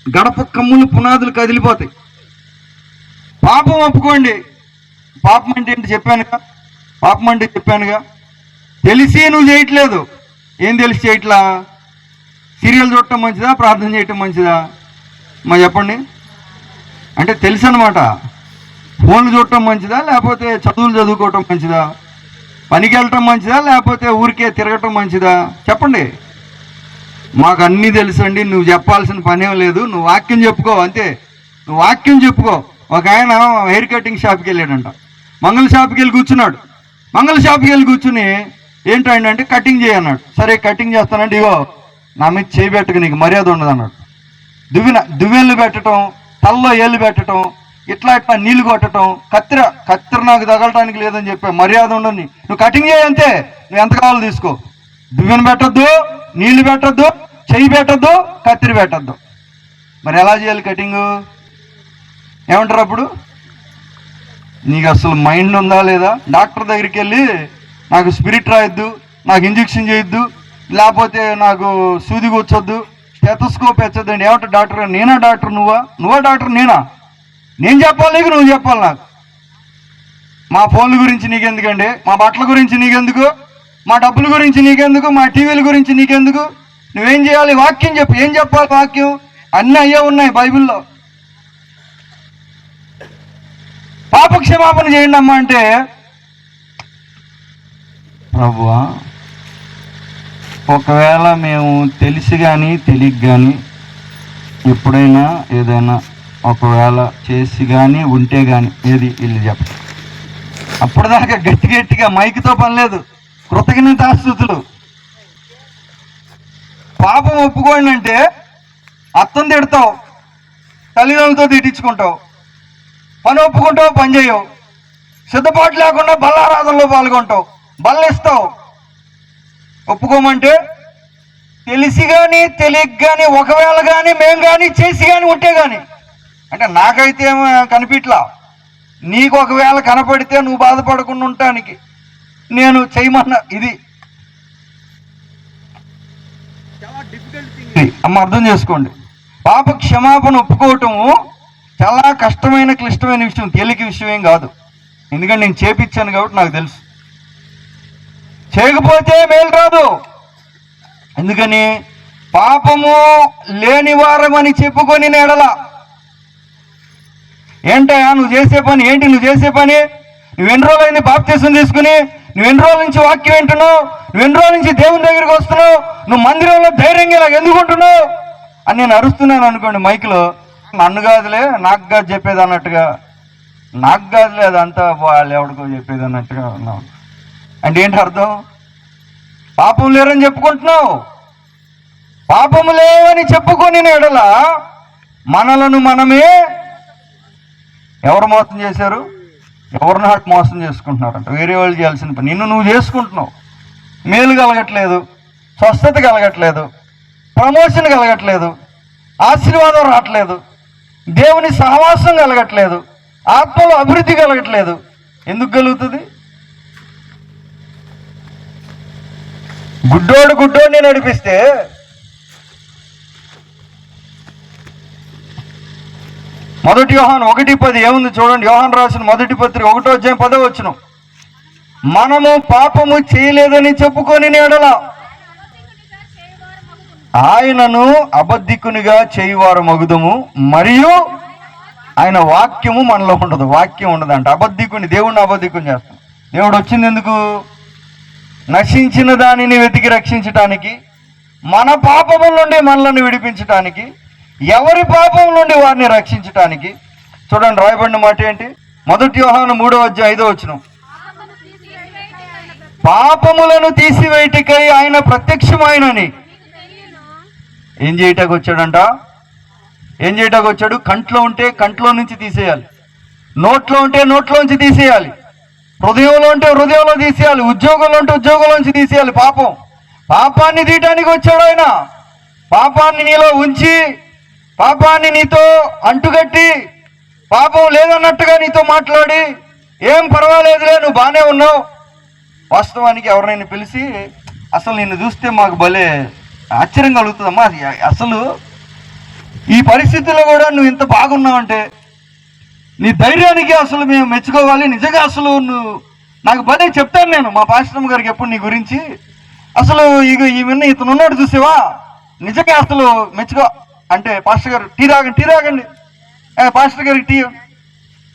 గడప కమ్ములు, పునాదులు కదిలిపోతాయి. పాపం ఒప్పుకోండి. పాపం అంటే ఏంటి చెప్పానుగా. తెలిసి నువ్వు చేయట్లేదు. ఏం తెలిసి చేయట్లా? సీరియల్ చూడటం మంచిదా, ప్రార్థన చేయటం మంచిదా? చెప్పండి. అంటే తెలుసు అనమాట. ఫోన్లు చూడటం మంచిదా, లేకపోతే చదువులు చదువుకోవటం మంచిదా? పనికి వెళ్ళటం మంచిదా, లేకపోతే ఊరికే తిరగటం మంచిదా? చెప్పండి. మాకు అన్నీ తెలుసండి, నువ్వు చెప్పాల్సిన పనేం లేదు, నువ్వు వాక్యం చెప్పుకో అంతే. నువ్వు వాక్యం చెప్పుకో. ఒక ఆయన హెయిర్ కటింగ్ షాప్కి వెళ్ళాడంట. మంగళ షాప్కి వెళ్ళి కూర్చున్నాడు. మంగళ షాప్కి వెళ్ళి కూర్చుని ఏంటంటే కటింగ్ చేయన్నాడు. సరే కటింగ్ చేస్తానంటే, ఇగో నా మీద చేయబెట్టక నీకు మర్యాద ఉండదు అన్నాడు. దువ్వెళ్ళు పెట్టడం, తల్లో ఏళ్ళు పెట్టడం, ఇట్లా నీళ్లు కొట్టడం, కత్తిర నాకు తగలటానికి లేదని చెప్పా. మర్యాద ఉండని, నువ్వు కటింగ్ చేయంతే, నువ్వు ఎంత కావాలో తీసుకో. దువ్వెను పెట్టద్దు, నీళ్లు పెట్టద్దు, చెయ్యి పెట్టద్దు, కత్తిరి పెట్టద్దు. మరి ఎలా చేయాలి కటింగు? ఏమంటారు అప్పుడు? నీకు అసలు మైండ్ ఉందా లేదా? డాక్టర్ దగ్గరికి వెళ్ళి నాకు స్పిరిట్ రాయొద్దు, నాకు ఇంజెక్షన్ చేయొద్దు, లేకపోతే నాకు సూది కూర్చొద్దు, స్టెథోస్కోప్ ఎచ్చొద్దండి. ఏమంటారు డాక్టర్? నేనా డాక్టర్? నువ్వా డాక్టర్? నేనా? నేను చెప్పాలి, నువ్వు చెప్పాలి నాకు. మా ఫోన్ల గురించి నీకెందుకండి? మా బట్టల గురించి నీకెందుకు? మా డబ్బుల గురించి నీకెందుకు? మా టీవీల గురించి నీకెందుకు? నువ్వేం చేయాలి? వాక్యం చెప్పు. ఏం చెప్పాలి వాక్యం? అన్నీ అయ్యే ఉన్నాయి బైబిల్లో. పాపక్షమాపణ చేయండి అమ్మా అంటే, ప్రభువా ఒకవేళ మేము తెలిసి కానీ తెలియక కానీ ఎప్పుడైనా ఏదైనా ఒకవేళ చేసి కానీ ఉంటే కానీ ఏది వీళ్ళు చెప్ప అప్పటిదాకా గట్టి గట్టిగా మైక్తో పని లేదు, కృతజ్ఞతాస్తుతులు. పాపం ఒప్పుకోండి అంటే అత్తను తిడతావు, తల్లిదండ్రులతో తిట్టించుకుంటావు, పని ఒప్పుకుంటావు, పని చేయవు, సిద్ధపాటు లేకుండా బల్లారాధనలో పాల్గొంటావు, బల్లిస్తావు. ఒప్పుకోమంటే తెలిసి కానీ తెలియక కానీ ఒకవేళ కానీ మేము కానీ చేసి కానీ ఉంటే కానీ అంటే నాకైతే ఏమో కనిపించలా. నీకు ఒకవేళ కనపడితే నువ్వు బాధపడకుండా ఉండటానికి నేను చేయమన్నా. ఇది చాలా డిఫికల్ట్ థింగ్ అమ్మ, అర్థం చేసుకోండి. పాప క్షమాపణ ఒప్పుకోవటము చాలా కష్టమైన క్లిష్టమైన విషయం, తేలిక విషయం ఏం కాదు. ఎందుకంటే నేను చేపించాను కాబట్టి నాకు తెలుసు. చేయకపోతే మేలు రాదు. ఎందుకని పాపము లేని వారమని చెప్పుకొని నేడల ఏంటయా నువ్వు చేసే పని ఏంటి? నువ్వు చేసే పని నువ్వు ఎన్ని రోజులైంది బాప్తీసం తీసుకుని? నువ్వు ఎన్ని రోజుల నుంచి వాక్యం వింటున్నావు? నువ్వు ఎన్ని రోజుల నుంచి దేవుని దగ్గరికి వస్తున్నావు? నువ్వు మందిరంలో ధైర్యంగా ఇలా ఎందుకు ఉంటున్నావు అని నేను అరుస్తున్నాను అనుకోండి మైక్లో. నన్ను కాదులే, నాకు కాదు చెప్పేది అన్నట్టుగా, నాకు కాదులే అదంతా వాళ్ళు ఎవడికో చెప్పేది అన్నట్టుగా ఉన్నావు. అంటే ఏంటి అర్థం? పాపం లేరని చెప్పుకుంటున్నావు. పాపము లేవని చెప్పుకొని ఎడల మనలను మనమే ఎవరు మోసం చేశారు? ఎవరిని మోసం చేసుకుంటున్నారంట. వేరే వాళ్ళు చేయాల్సిన పని నిన్ను నువ్వు చేసుకుంటున్నావు. మేలు కలగట్లేదు, స్వస్థత కలగట్లేదు, ప్రమోషన్ కలగట్లేదు, ఆశీర్వాదం రావట్లేదు, దేవుని సహవాసం కలగట్లేదు, ఆత్మలో అభివృద్ధి కలగట్లేదు. ఎందుకు కలుగుతుంది? గుడ్డోడిని నడిపిస్తే మొదటి యోహాను 1:10 ఏముంది చూడండి. యోహాను రాసిన మొదటి పత్రిక 1వ అధ్యాయం 10వ వచనం, మనము పాపము చేయలేదని చెప్పుకొని ఎడల ఆయనను అబద్ధికునిగా చేయువారు మగుదము, మరియు ఆయన వాక్యము మనలో ఉండదు. వాక్యం ఉండదంట. అబద్ధికుని, దేవుణ్ణి అబద్ధికుని చేస్తాం. దేవుడు వచ్చింది ఎందుకు? నశించిన దానిని వెతికి రక్షించటానికి, మన పాపముల నుండి మనల్ని విడిపించటానికి, ఎవరి పాపం నుండి వారిని రక్షించటానికి. చూడండి రాయబడిన మాట ఏంటి? మొదటి యోహాను 3వ అధ్యాయం 5వ వచనం, పాపములను తీసివేయటికై ఆయన ప్రత్యక్షమైనని. ఏం చేయటానికి వచ్చాడంట? ఏం చేయటానికి వచ్చాడు? కంట్లో ఉంటే కంట్లో నుంచి తీసేయాలి, నోట్లో ఉంటే నోట్లోంచి తీసేయాలి, హృదయంలో ఉంటే హృదయంలో తీసేయాలి, ఉద్యోగంలో ఉంటే ఉద్యోగంలోంచి తీసేయాలి. పాపాన్ని తీయటానికి వచ్చాడు ఆయన. పాపాన్ని నీలో ఉంచి, పాపాన్ని నీతో అంటుగట్టి, పాపం లేదన్నట్టుగా నీతో మాట్లాడి, ఏం పర్వాలేదులే నువ్వు బాగానే ఉన్నావు. వాస్తవానికి ఎవరినైనా పిలిచి అసలు నిన్ను చూస్తే మాకు భలే ఆశ్చర్యం కలుగుతుందమ్మా, అసలు ఈ పరిస్థితుల్లో కూడా నువ్వు ఇంత బాగున్నావంటే నీ ధైర్యానికి అసలు మేము మెచ్చుకోవాలి. నిజంగా అసలు నువ్వు నాకు భలే చెప్తాను నేను మా పాస్టర్ గారికి ఎప్పుడు నీ గురించి. అసలు ఈమెన్న ఇతను ఉన్నాడు చూసేవా, నిజంగా అసలు మెచ్చుకో అంటే పాస్టర్ గారు టీ తాగండి పాస్టర్ గారికి టీ.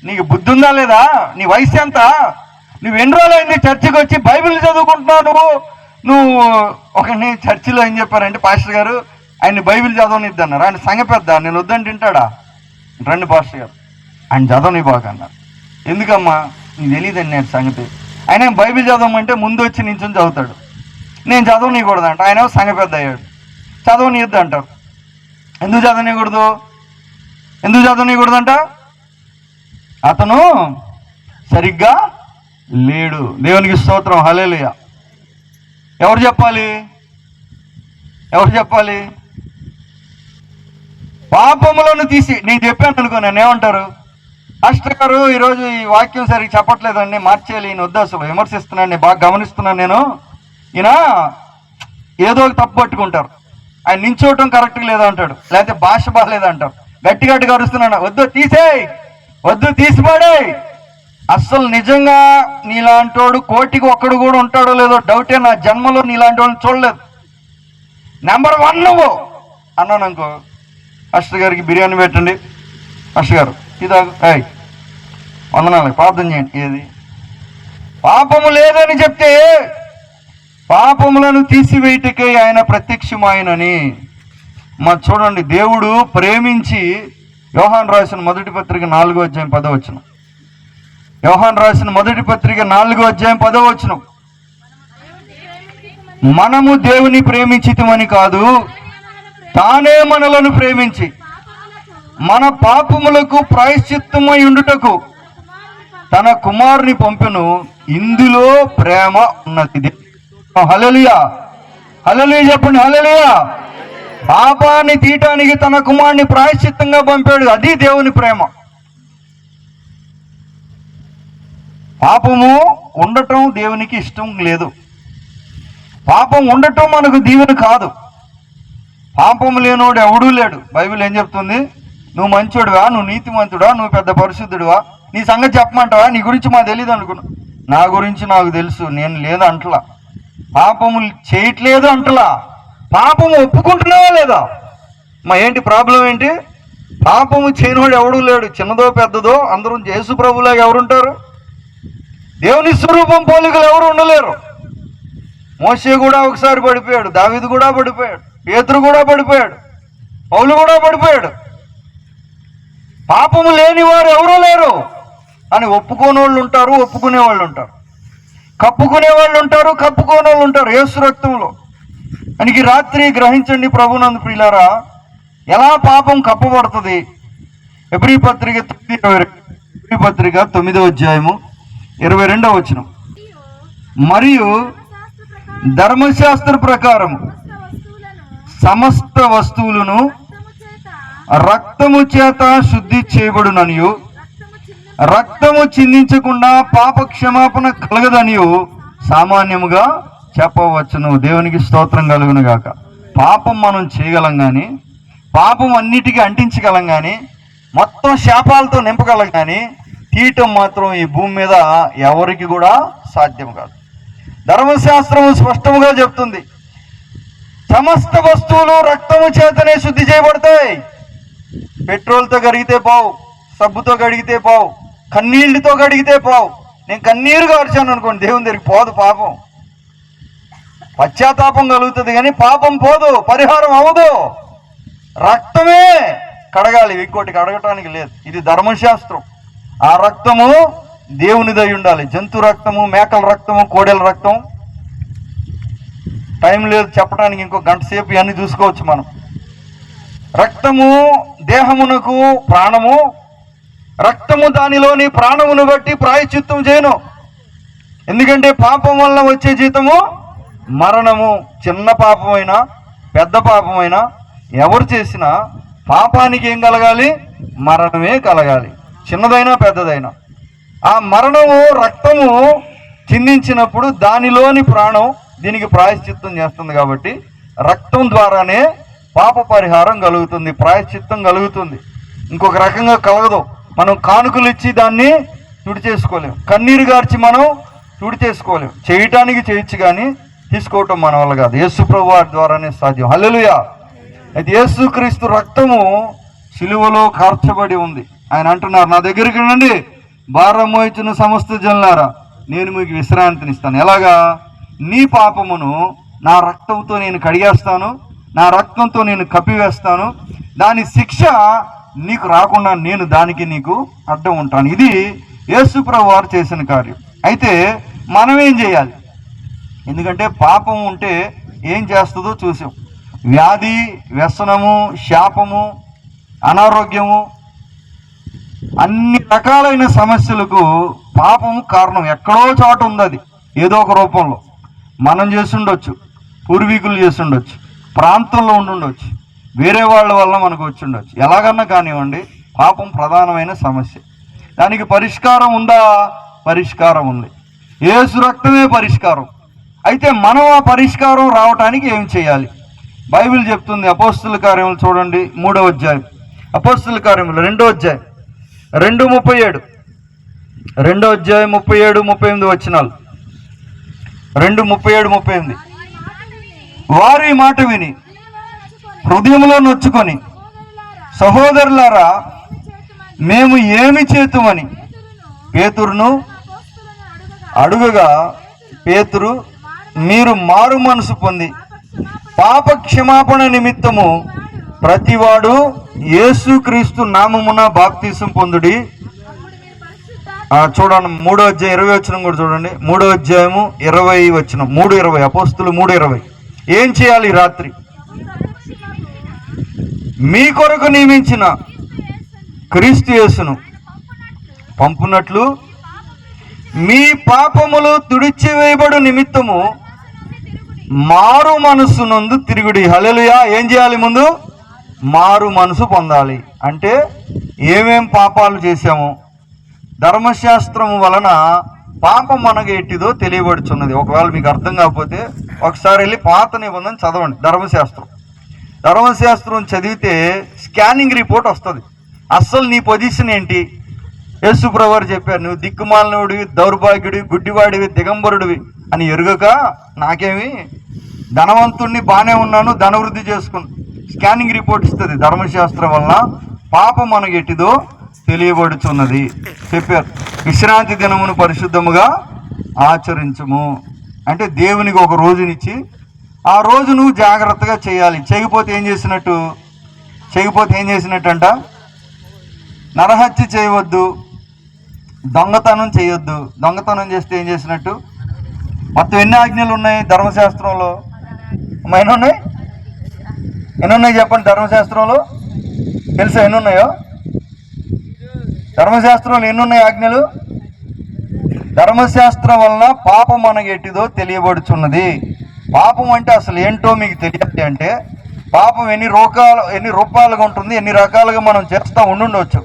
నీకు బుద్ధి ఉందా లేదా? నీ వయసు ఎంత? నువ్వు ఎన్ని రోజులు అయింది చర్చికి వచ్చి బైబిల్ చదువుకుంటున్నావు? నువ్వు నేను చర్చిలో ఏం చెప్పారంటే పాస్టర్ గారు ఆయన్ని బైబిల్ చదవనిద్దు అన్నారు. ఆయన సంగ పెద్ద, నేను వద్దని తింటాడా? రండి పాస్టర్ గారు ఆయన చదవని బాగా అన్నారు. ఎందుకమ్మా? నీకు తెలియదండి నేను సంగతి. ఆయన బైబిల్ చదవమంటే ముందు వచ్చి నించుని చదువుతాడు, నేను చదవనీయకూడదంట. ఆయన సంగ పెద్ద అయ్యాడు, చదవనీయద్దు అంటారు. ఎందుకు చదవనీయకూడదంట? అతను సరిగ్గా లేడు. దేవునికి స్తోత్రం, హల్లెలూయా. ఎవరు చెప్పాలి? పాపములను తీసి నేను చెప్పాను అనుకో, నేను ఏమంటారు? పాస్టర్ గారు ఈరోజు ఈ వాక్యం సరిగ్గా చెప్పట్లేదండి, మార్చేయాలి, ఈయన వద్దు, అసలు విమర్శిస్తున్నాను, నేను బాగా గమనిస్తున్నాను, నేను ఈయన ఏదో ఒక తప్పు పట్టుకుంటారు, ఆయన నించోవటం కరెక్ట్గా లేదంటాడు, లేకపోతే భాష బాగాలేదంటారు, గట్టిగా అరుస్తున్నాను, వద్దు తీసిపాడే. అస్సలు నిజంగా నీలాంటోడు కోటికి ఒక్కడు కూడా ఉంటాడో లేదో డౌటే. నా జన్మలో నీలాంటి వాళ్ళని చూడలేదు. నెంబర్ 1 నువ్వు అన్నాను అనుకో, పాస్టర్ గారికి బిర్యానీ పెట్టండి, పాస్టర్ గారు ఇదా వందనాలు ప్రార్థన చేయండి. ఏది పాపము లేదని చెప్తే పాపములను తీసివేయుటకై ఆయన ప్రత్యక్షమాయనని. చూడండి, దేవుడు ప్రేమించి యోహాను రాసిన మొదటి పత్రిక 4వ అధ్యాయం 10వ వచనం. యోహాను రాసిన మొదటి పత్రిక 4వ అధ్యాయం 10వ వచనం. మనము దేవుని ప్రేమించితమని కాదు, తానే మనలను ప్రేమించి మన పాపములకు ప్రాయశ్చిత్తమై ఉండుటకు తన కుమారుని పంపెను. ఇందులో ప్రేమ ఉన్నది. హల్లెలూయా, హల్లెలూయా చెప్పండి, హల్లెలూయా. పాపాన్ని తీయటానికి తన కుమారుని ప్రాయశ్చిత్తంగా పంపాడు. అది దేవుని ప్రేమ. పాపము ఉండటం దేవునికి ఇష్టం లేదు. పాపం ఉండటం మనకు దీవెన కాదు. పాపం లేనోడు ఎవడూ లేడు. బైబిల్ ఏం చెప్తుంది? నువ్వు మంచోడువా, నువ్వు నీతిమంతుడా, నువ్వు పెద్ద పరిశుద్ధుడువా, నీ సంగతి చెప్పమంటావా? నీ గురించి మాకు తెలియదు అనుకున్నా. నా గురించి నాకు తెలుసు, నేను లేదు అంటలా. పాపము చేయట్లేదు అంటలా. పాపము ఒప్పుకుంటున్నావా లేదా? ఏంటి ప్రాబ్లం ఏంటి? పాపము చేయనివాడు ఎవడూ లేడు. చిన్నదో పెద్దదో అందరూ యేసు ప్రభులాగా ఎవరుంటారు? దేవుని స్వరూపం పోలికలు ఎవరు ఉండలేరు. మోషే కూడా ఒకసారి పడిపోయాడు, దావీదు కూడా పడిపోయాడు, పేతురు కూడా పడిపోయాడు, పౌలు కూడా పడిపోయాడు. పాపము లేని వారు ఎవరూ లేరు అని ఒప్పుకోని వాళ్ళు ఉంటారు, ఒప్పుకునే వాళ్ళు ఉంటారు. కప్పుకునే వాళ్ళు ఉంటారు, కప్పుకోని వాళ్ళు ఉంటారు. యేసు రక్తంలో అని రాత్రి గ్రహించండి ప్రభునందు ప్రియులారా, ఎలా పాపం కప్పబడుతుంది. ఎబ్రీ పత్రిక 9వ అధ్యాయము 22వ వచనం. మరియు ధర్మశాస్త్ర ప్రకారం సమస్త వస్తువులను రక్తము చేత శుద్ధి చేయబడుననియు, రక్తము చిందించకుండా పాప క్షమాపణ కలగదనియు సామాన్యముగా చెప్పవచ్చును. దేవునికి స్తోత్రం కలుగును గాక. పాపం మనం చేయగలం కానీ, పాపం అన్నిటికీ అంటించగలం కానీ, మొత్తం శాపాలతో నింపగలం కానీ, తీయటం మాత్రం ఈ భూమి మీద ఎవరికి కూడా సాధ్యం కాదు. ధర్మశాస్త్రము స్పష్టముగా చెప్తుంది, సమస్త వస్తువులు రక్తము చేతనే శుద్ధి చేయబడతాయి. పెట్రోల్తో కడిగితే పావు, సబ్బుతో కడిగితే పావు, కన్నీళ్ళతో కడిగితే పావు. నేను కన్నీరు కార్చాను అనుకోండి, దేవుని దగ్గరికి పోదు పాపం. పశ్చాత్తాపం కలుగుతుంది కానీ పాపం పోదు, పరిహారం అవ్వదు. రక్తమే కడగాలి, ఇంకోటి కడగటానికి లేదు. ఇది ధర్మశాస్త్రం. ఆ రక్తము దేవునిదై ఉండాలి. జంతు రక్తము, మేకల రక్తము, కోడెల రక్తం, టైం లేదు చెప్పడానికి, ఇంకో గంట సేపు ఇవన్నీ చూసుకోవచ్చు మనం. రక్తము దేహమునకు ప్రాణము, రక్తము దానిలోని ప్రాణమును బట్టి ప్రాయశ్చిత్తం చేయను. ఎందుకంటే పాపం వల్ల వచ్చే జీతము మరణము. చిన్న పాపమైనా పెద్ద పాపమైనా ఎవరు చేసినా పాపానికి ఏం కలగాలి? మరణమే కలగాలి, చిన్నదైనా పెద్దదైనా. ఆ మరణము రక్తము చిందించినప్పుడు దానిలోని ప్రాణం దీనికి ప్రాయశ్చిత్తం చేస్తుంది. కాబట్టి రక్తం ద్వారానే పాప పరిహారం కలుగుతుంది, ప్రాయశ్చిత్తం కలుగుతుంది. ఇంకొక రకంగా కలగదు. మనం కానుకలు ఇచ్చి దాన్ని తుడి చేసుకోలేము, కన్నీరు గార్చి మనం తుడి చేసుకోలేము. చేయటానికి చేయొచ్చు కానీ తీసుకోవటం మన వల్ల కాదు. యేసు ప్రభు వారి ద్వారానే సాధ్యం. హల్లెలూయా. అయితే యేసుక్రీస్తు రక్తము సిలువలో కార్చబడి ఉంది. ఆయన అంటున్నారు, నా దగ్గరికి రండి భారం మోయించిన సమస్త జనులారా, నేను మీకు విశ్రాంతినిస్తాను. ఎలాగా? నీ పాపమును నా రక్తంతో నేను కడిగేస్తాను, నా రక్తంతో నేను కప్పివేస్తాను, దాని శిక్ష నీకు రాకుండా నేను దానికి నీకు అడ్డం ఉంటాను. ఇది యేసు ప్రభు వారు చేసిన కార్యం. అయితే మనం ఏం చేయాలి? ఎందుకంటే పాపం ఉంటే ఏం చేస్తుందో చూసాం. వ్యాధి, వ్యసనము, శాపము, అనారోగ్యము, అన్ని రకాలైన సమస్యలకు పాపము కారణం. ఎక్కడో చోట ఉంది, అది ఏదో ఒక రూపంలో. మనం చేస్తుండొచ్చు, పూర్వీకులు చేస్తుండొచ్చు, ప్రాంతంలో ఉండుండొచ్చు, వేరే వాళ్ళ వల్ల మనకు వచ్చి ఉండొచ్చు. ఎలాగన్నా కానివ్వండి, పాపం ప్రధానమైన సమస్య. దానికి పరిష్కారం ఉందా? పరిష్కారం ఉంది. యేసు రక్తమే పరిష్కారం. అయితే మనం ఆ పరిష్కారం రావటానికి ఏం చేయాలి? బైబిల్ చెప్తుంది. అపోస్తుల కార్యములు చూడండి, 3వ అధ్యాయం. అపోస్తుల కార్యములు 2వ అధ్యాయం 2:37, 2వ అధ్యాయం 37-38 వచనాలు. 2:37-38. వారు ఈ మాట విని హృదయంలో నొచ్చుకొని, సహోదరులారా మేము ఏమి చేతుమని పేతురును అడుగగా, పేతురు మీరు మారు మనసు పొంది పాప క్షమాపణ నిమిత్తము ప్రతివాడు యేసుక్రీస్తు నామమున బాప్తీసం పొందుడి. చూడండి 3వ అధ్యాయం 20 వచనం కూడా చూడండి. 3వ అధ్యాయము 20 వచనం, 3:20, అపోస్తులు 3:20. ఏం చేయాలి? రాత్రి మీ కొరకు నియమించిన క్రీస్తు యేసును పంపునట్లు మీ పాపములు తుడిచివేయబడు నిమిత్తము మారు మనసు నందు తిరుగుడి. హల్లెలూయా. ఏం చేయాలి? ముందు మారు మనసు పొందాలి. అంటే ఏమేం పాపాలు చేశాము, ధర్మశాస్త్రము వలన పాపం మనకు ఎట్టిదో తెలియబడుచున్నది. ఒకవేళ మీకు అర్థం కాకపోతే ఒకసారి వెళ్ళి పాత నిబంధన చదవండి. ధర్మశాస్త్రం చదివితే స్కానింగ్ రిపోర్ట్ వస్తుంది. అస్సలు నీ పొజిషన్ ఏంటి? యేసు ప్రభువు చెప్పారు, నువ్వు దిక్కుమాలినోడివి, దౌర్భాగ్యుడివి, గుడ్డివాడివి, దిగంబరుడివి అని ఎరుగక నాకేమి ధనవంతుణ్ణి, బాగానే ఉన్నాను, ధనవృద్ధి చేసుకుని స్కానింగ్ రిపోర్ట్ ఇస్తుంది. ధర్మశాస్త్రం వలన పాపం మనకు ఎట్టిదో తెలియబడుచున్నది చెప్పారు. విశ్రాంతి దినమును పరిశుద్ధముగా ఆచరించుము అంటే దేవునికి ఒక రోజునిచ్చి ఆ రోజు నువ్వు జాగ్రత్తగా చేయాలి. చేయకపోతే ఏం చేసినట్టు అంట? నరహత్య చేయవద్దు, దొంగతనం చేయొద్దు. దొంగతనం చేస్తే ఏం చేసినట్టు? మొత్తం ఎన్ని ఆజ్ఞలు ఉన్నాయి ధర్మశాస్త్రంలో? ఎన్ని ఉన్నాయి చెప్పండి ధర్మశాస్త్రంలో? తెలుసా ఎన్ని ఉన్నాయో? ధర్మశాస్త్రంలో ఎన్నున్నాయి ఆజ్ఞలు? ధర్మశాస్త్రం వలన పాపం మనకి ఎట్టిదో తెలియబడుచున్నది. పాపం అంటే అసలు ఏంటో మీకు తెలియాలి అంటే పాపం ఎన్ని రూపాలుగా ఉంటుంది, ఎన్ని రకాలుగా మనం చేస్తూ ఉండుండవచ్చు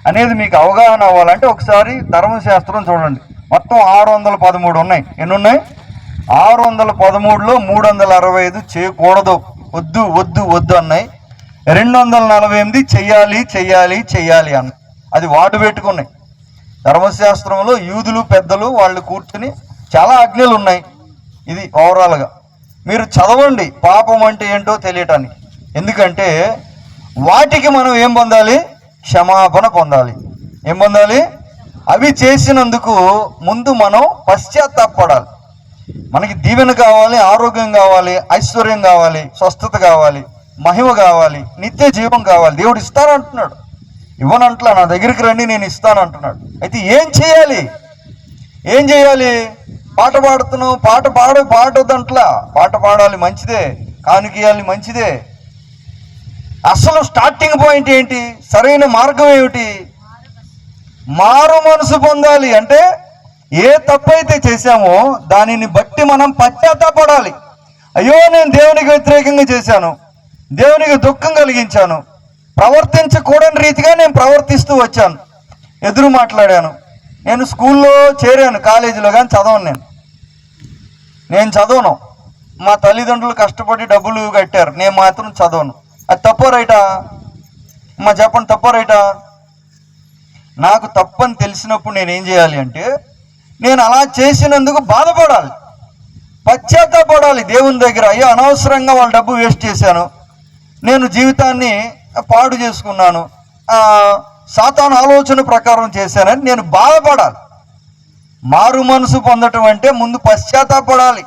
అనేది మీకు అవగాహన అవ్వాలంటే ఒకసారి ధర్మశాస్త్రం చూడండి. మొత్తం 613 ఉన్నాయి. ఎన్ని ఉన్నాయి? 613లో 365 చేయకూడదు, వద్దు వద్దు వద్దు అన్నాయి. 248 చెయ్యాలి అన్నాయి. అది వాడు పెట్టుకున్నాయి. ధర్మశాస్త్రంలో యూదులు పెద్దలు వాళ్ళు కూర్చుని చాలా ఆజ్ఞలు ఉన్నాయి. ఇది ఓవరాల్గా మీరు చదవండి పాపం అంటే ఏంటో తెలియటానికి. ఎందుకంటే వాటికి మనం ఏం పొందాలి? క్షమాపణ పొందాలి. ఏం పొందాలి? అవి చేసినందుకు ముందు మనం పశ్చాత్తాపడాలి. మనకి దీవెన కావాలి, ఆరోగ్యం కావాలి, ఐశ్వర్యం కావాలి, స్వస్థత కావాలి, మహిమ కావాలి, నిత్య జీవం కావాలి. దేవుడు ఇస్తానంటున్నాడు, ఇవ్వనంట్లా. నా దగ్గరికి రండి నేను ఇస్తానంటున్నాడు. అయితే ఏం చేయాలి? పాట పాడుతున్నావు, పాడొద్దంట్లా. పాట పాడాలి, మంచిదే. కానుకీయాలి, మంచిదే. అసలు స్టార్టింగ్ పాయింట్ ఏంటి? సరైన మార్గం ఏమిటి? మారు మనసు పొందాలి. అంటే ఏ తప్పైతే చేశామో దానిని బట్టి మనం పశ్చాత్తాపడాలి. అయ్యో నేను దేవునికి వ్యతిరేకంగా చేశాను, దేవునికి దుఃఖం కలిగించాను, ప్రవర్తించకూడని రీతిగా నేను ప్రవర్తిస్తూ వచ్చాను, ఎదురు మాట్లాడాను, నేను స్కూల్లో చేరాను, కాలేజీలో కానీ నేను చదవను. మా తల్లిదండ్రులు కష్టపడి డబ్బులు కట్టారు, నేను మాత్రం చదవను. అది తప్పో రైటా? చెప్పండి, తప్పో రైటా? నాకు తప్పని తెలిసినప్పుడు నేనేం చేయాలి అంటే నేను అలా చేసినందుకు బాధపడాలి, పశ్చాత్తాపడాలి దేవుని దగ్గర. అయ్యో అనవసరంగా వాళ్ళ డబ్బు వేస్ట్ చేశాను, నేను జీవితాన్ని పాడు చేసుకున్నాను, సాతాను ఆలోచన ప్రకారం చేశానని నేను బాధపడాలి. మారు మనసు పొందటం అంటే ముందు పశ్చాత్తాపడాలి.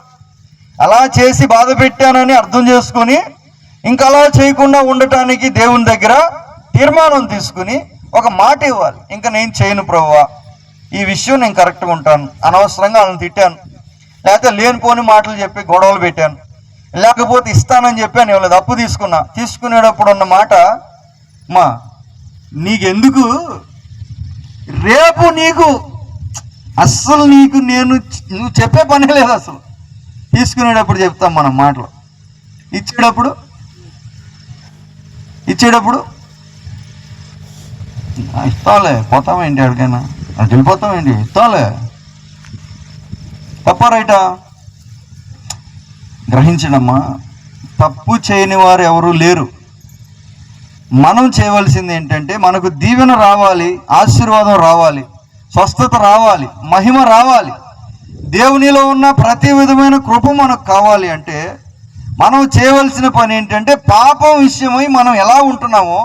అలా చేసి బాధ పెట్టానని అర్థం చేసుకుని ఇంకా అలా చేయకుండా ఉండటానికి దేవుని దగ్గర తీర్మానం తీసుకుని ఒక మాట ఇవ్వాలి. ఇంకా నేను చేయను ప్రభువా, ఈ విషయం నేను కరెక్ట్గా ఉంటాను, అనవసరంగా వాళ్ళని తిట్టాను, లేకపోతే లేనిపోని మాటలు చెప్పి గొడవలు పెట్టాను, లేకపోతే ఇస్తానని చెప్పాను, ఇవ్వలేదు, అప్పు తీసుకునేటప్పుడు ఉన్న మాట, నీకెందుకు, రేపు నువ్వు చెప్పే పనే లేదు. అసలు తీసుకునేటప్పుడు చెప్తాం మనం మాటలు, ఇచ్చేటప్పుడు ఇస్తాలే, పోతామేంటి ఎక్కడికైనా, వెళ్ళిపోతామేంటి, ఇస్తాలే. తప్ప రైటా? గ్రహించడమ్మా, తప్పు చేయని వారు ఎవరూ లేరు. మనం చేయవలసింది ఏంటంటే మనకు దీవెన రావాలి, ఆశీర్వాదం రావాలి, స్వస్థత రావాలి, మహిమ రావాలి, దేవునిలో ఉన్న ప్రతి విధమైన కృప మనకు కావాలి అంటే మనం చేయవలసిన పని ఏంటంటే పాపం విషయమై మనం ఎలా ఉంటున్నామో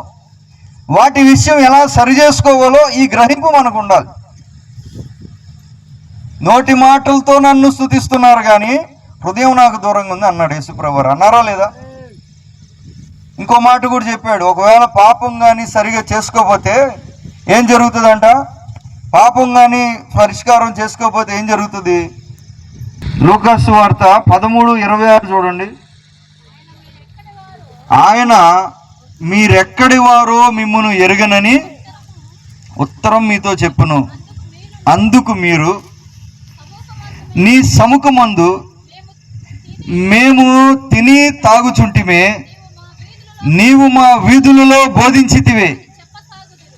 వాటి విషయం ఎలా సరి చేసుకోవాలో ఈ గ్రహింపు మనకు ఉండాలి. నోటి మాటలతో నన్ను స్తుతిస్తున్నారు కానీ హృదయం నాకు దూరంగా ఉంది అన్నాడు యేసుప్రభువారు. అన్నారా లేదా? ఇంకో మాట కూడా చెప్పాడు, ఒకవేళ పాపం కానీ సరిగా చేసుకోకపోతే ఏం జరుగుతుందంట? పాపం కానీ పరిష్కారం చేసుకోకపోతే ఏం జరుగుతుంది? లూకాసు వార్త 13:26 చూడండి. ఆయన మీరెక్కడి వారో మిమ్మును ఎరుగనని ఉత్తరం మీతో చెప్పును, అందుకు మీరు నీ సముఖమందు మేము తిని తాగుచుంటిమే, నీవు మా వీధులలో బోధించితివే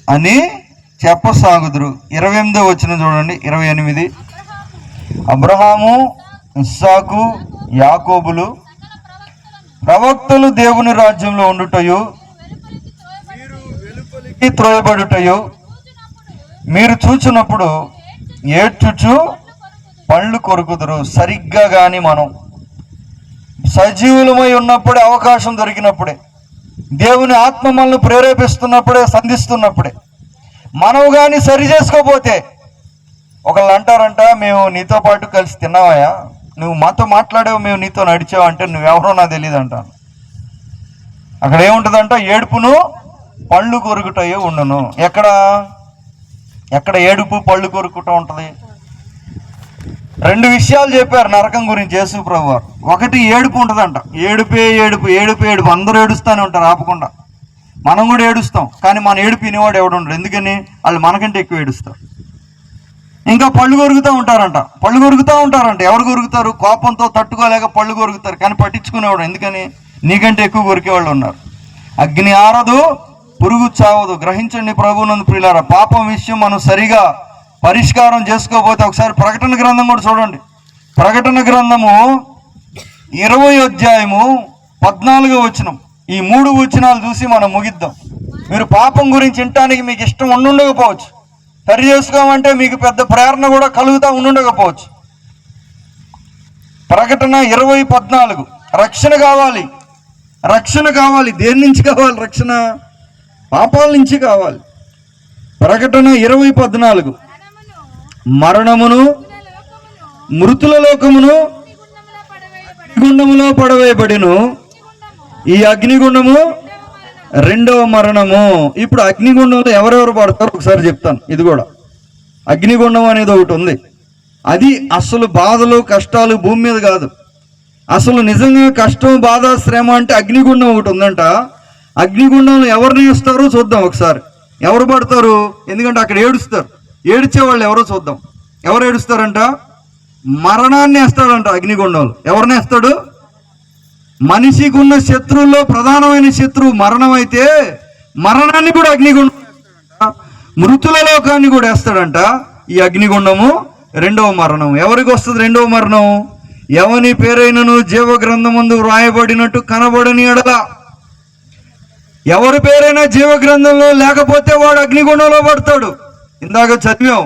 అని చెప్పసాగుదురు. 28వ వచనం చూడండి, 28. అబ్రహాము, ఇస్సాకు, యాకోబులు ప్రవక్తలు దేవుని రాజ్యంలో ఉండుటయు త్రోయబడుటయు మీరు చూచినప్పుడు ఏడ్చుచు పళ్ళు కొరుకుదురు. సరిగ్గా కానీ మనం సజీవులమై ఉన్నప్పుడే, అవకాశం దొరికినప్పుడే, దేవుని ఆత్మ మనల్ని ప్రేరేపిస్తున్నప్పుడే, సంధిస్తున్నప్పుడే మనం కానీ సరి చేసుకోపోతే ఒకళ్ళు అంటారంట, మేము నీతో పాటు కలిసి తిన్నావయ్యా, నువ్వు మాతో మాట్లాడావు, మేము నీతో నడిచావు అంటే నువ్వెవరో నాకు తెలియదు అంటాను. అక్కడ ఏముంటుందంట? ఏడుపును పళ్ళు కొరుకుటయో ఉండును. ఎక్కడ ఏడుపు పళ్ళు కొరుకుట ఉంటుంది? రెండు విషయాలు చెప్పారు నరకం గురించి యేసు ప్రభువారు. ఒకటి ఏడుపు ఉంటుందంట. ఏడుపే ఏడుపు, ఏడుపే ఏడుపు. అందరూ ఏడుస్తూనే ఉంటారు ఆపకుండా. మనం కూడా ఏడుస్తాం, కానీ మన ఏడుపు వినేవాడు ఎవడు ఉండడు. ఎందుకని? వాళ్ళు మనకంటే ఎక్కువ ఏడుస్తారు. ఇంకా పళ్ళు కొరుకుతూ ఉంటారంట. పళ్ళు కొరుకుతూ ఉంటారంట. ఎవరు కొరుకుతారు? కోపంతో తట్టుకోలేక పళ్ళు కొరుకుతారు, కానీ పట్టించుకునేవాడు. ఎందుకని? నీకంటే ఎక్కువ కొరికేవాళ్ళు ఉన్నారు. అగ్ని ఆరదు, పురుగు చావదు. గ్రహించండి ప్రభువునందు ప్రియులారా, పాపం విషయం మనం సరిగా పరిష్కారం చేసుకోకపోతే ఒకసారి ప్రకటన గ్రంథం కూడా చూడండి. ప్రకటన గ్రంథము 20వ అధ్యాయము 14వ వచనం. ఈ 3 వచనాలు చూసి మనం ముగిద్దాం. మీరు పాపం గురించి వినటానికి మీకు ఇష్టం ఉండుండకపోవచ్చు, సరి చేసుకోమంటే మీకు పెద్ద ప్రేరణ కూడా కలుగుతూ ఉండుండకపోవచ్చు. ప్రకటన 20:14. రక్షణ కావాలి, రక్షణ కావాలి. దేని నుంచి కావాలి రక్షణ? పాపాల నుంచి కావాలి. ప్రకటన 20:14. మరణమును, మృతుల లోకమును అగ్నిగుండములో పడవేయబడిను. ఈ అగ్నిగుండము 2వ మరణము. ఇప్పుడు అగ్నిగుండంలో ఎవరెవరు పడతారో ఒకసారి చెప్తాను. ఇది కూడా అగ్నిగుండం అనేది ఒకటి ఉంది. అది అసలు బాధలు కష్టాలు భూమి మీద కాదు. అసలు నిజంగా కష్టం, బాధ, శ్రమ అంటే అగ్నిగుండం ఒకటి ఉందంట. అగ్నిగుండంలో ఎవరిని వేస్తారో చూద్దాం ఒకసారి. ఎవరు పడతారు? ఎందుకంటే అక్కడ ఏడుస్తారు. ఏడ్చే వాళ్ళు ఎవరో చూద్దాం. ఎవరు ఏడుస్తారంట? మరణాన్ని వేస్తాడంట అగ్నిగుండంలో. ఎవరిని వేస్తాడు? మనిషికి ఉన్న శత్రువుల్లో ప్రధానమైన శత్రువు మరణం అయితే మరణాన్ని కూడా అగ్నిగుండం వేస్తాడంట. మృతుల లోకాన్ని కూడా వేస్తాడంట. ఈ అగ్నిగుండము 2వ మరణం. ఎవరికి వస్తుంది 2వ మరణం? ఎవని పేరైనను జీవ గ్రంథమందు వ్రాయబడినట్టు కనబడని ఎడల. ఎవరి పేరైనా జీవ గ్రంథంలో లేకపోతే వాడు అగ్నిగుండంలో పడతాడు. ఇందాక చదివాం,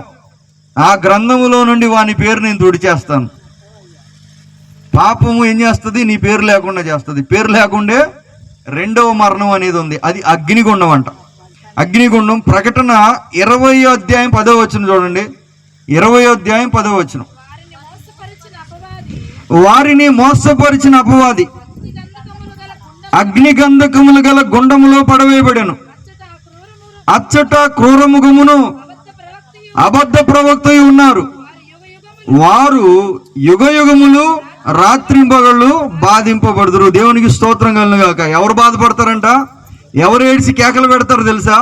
ఆ గ్రంథములో నుండి వాని పేరు నేను తుడిచేస్తాను. పాపము ఏం చేస్తుంది? నీ పేరు లేకుండా చేస్తుంది. పేరు లేకుండే 2వ మరణం అనేది ఉంది. అది అగ్నిగుండం అంట. అగ్నిగుండం. ప్రకటన 20వ అధ్యాయం 10వ వచనం చూడండి. 20వ అధ్యాయం 10వ వచనం. వారిని మోసపరిచిన అపవాది అగ్ని గంధకములు గల గుండములో పడవేయబడెను. అచ్చట క్రూరముఖమును అబద్ధ ప్రవక్తయు ఉన్నారు. వారు యుగయుగములు రాత్రింపగళ్ళు బాధింపబడుదురు. దేవునికి స్తోత్రం కలుగును గాక. ఎవరు బాధపడతారంట? ఎవరు ఏడిసి కేకలు పెడతారు తెలుసా?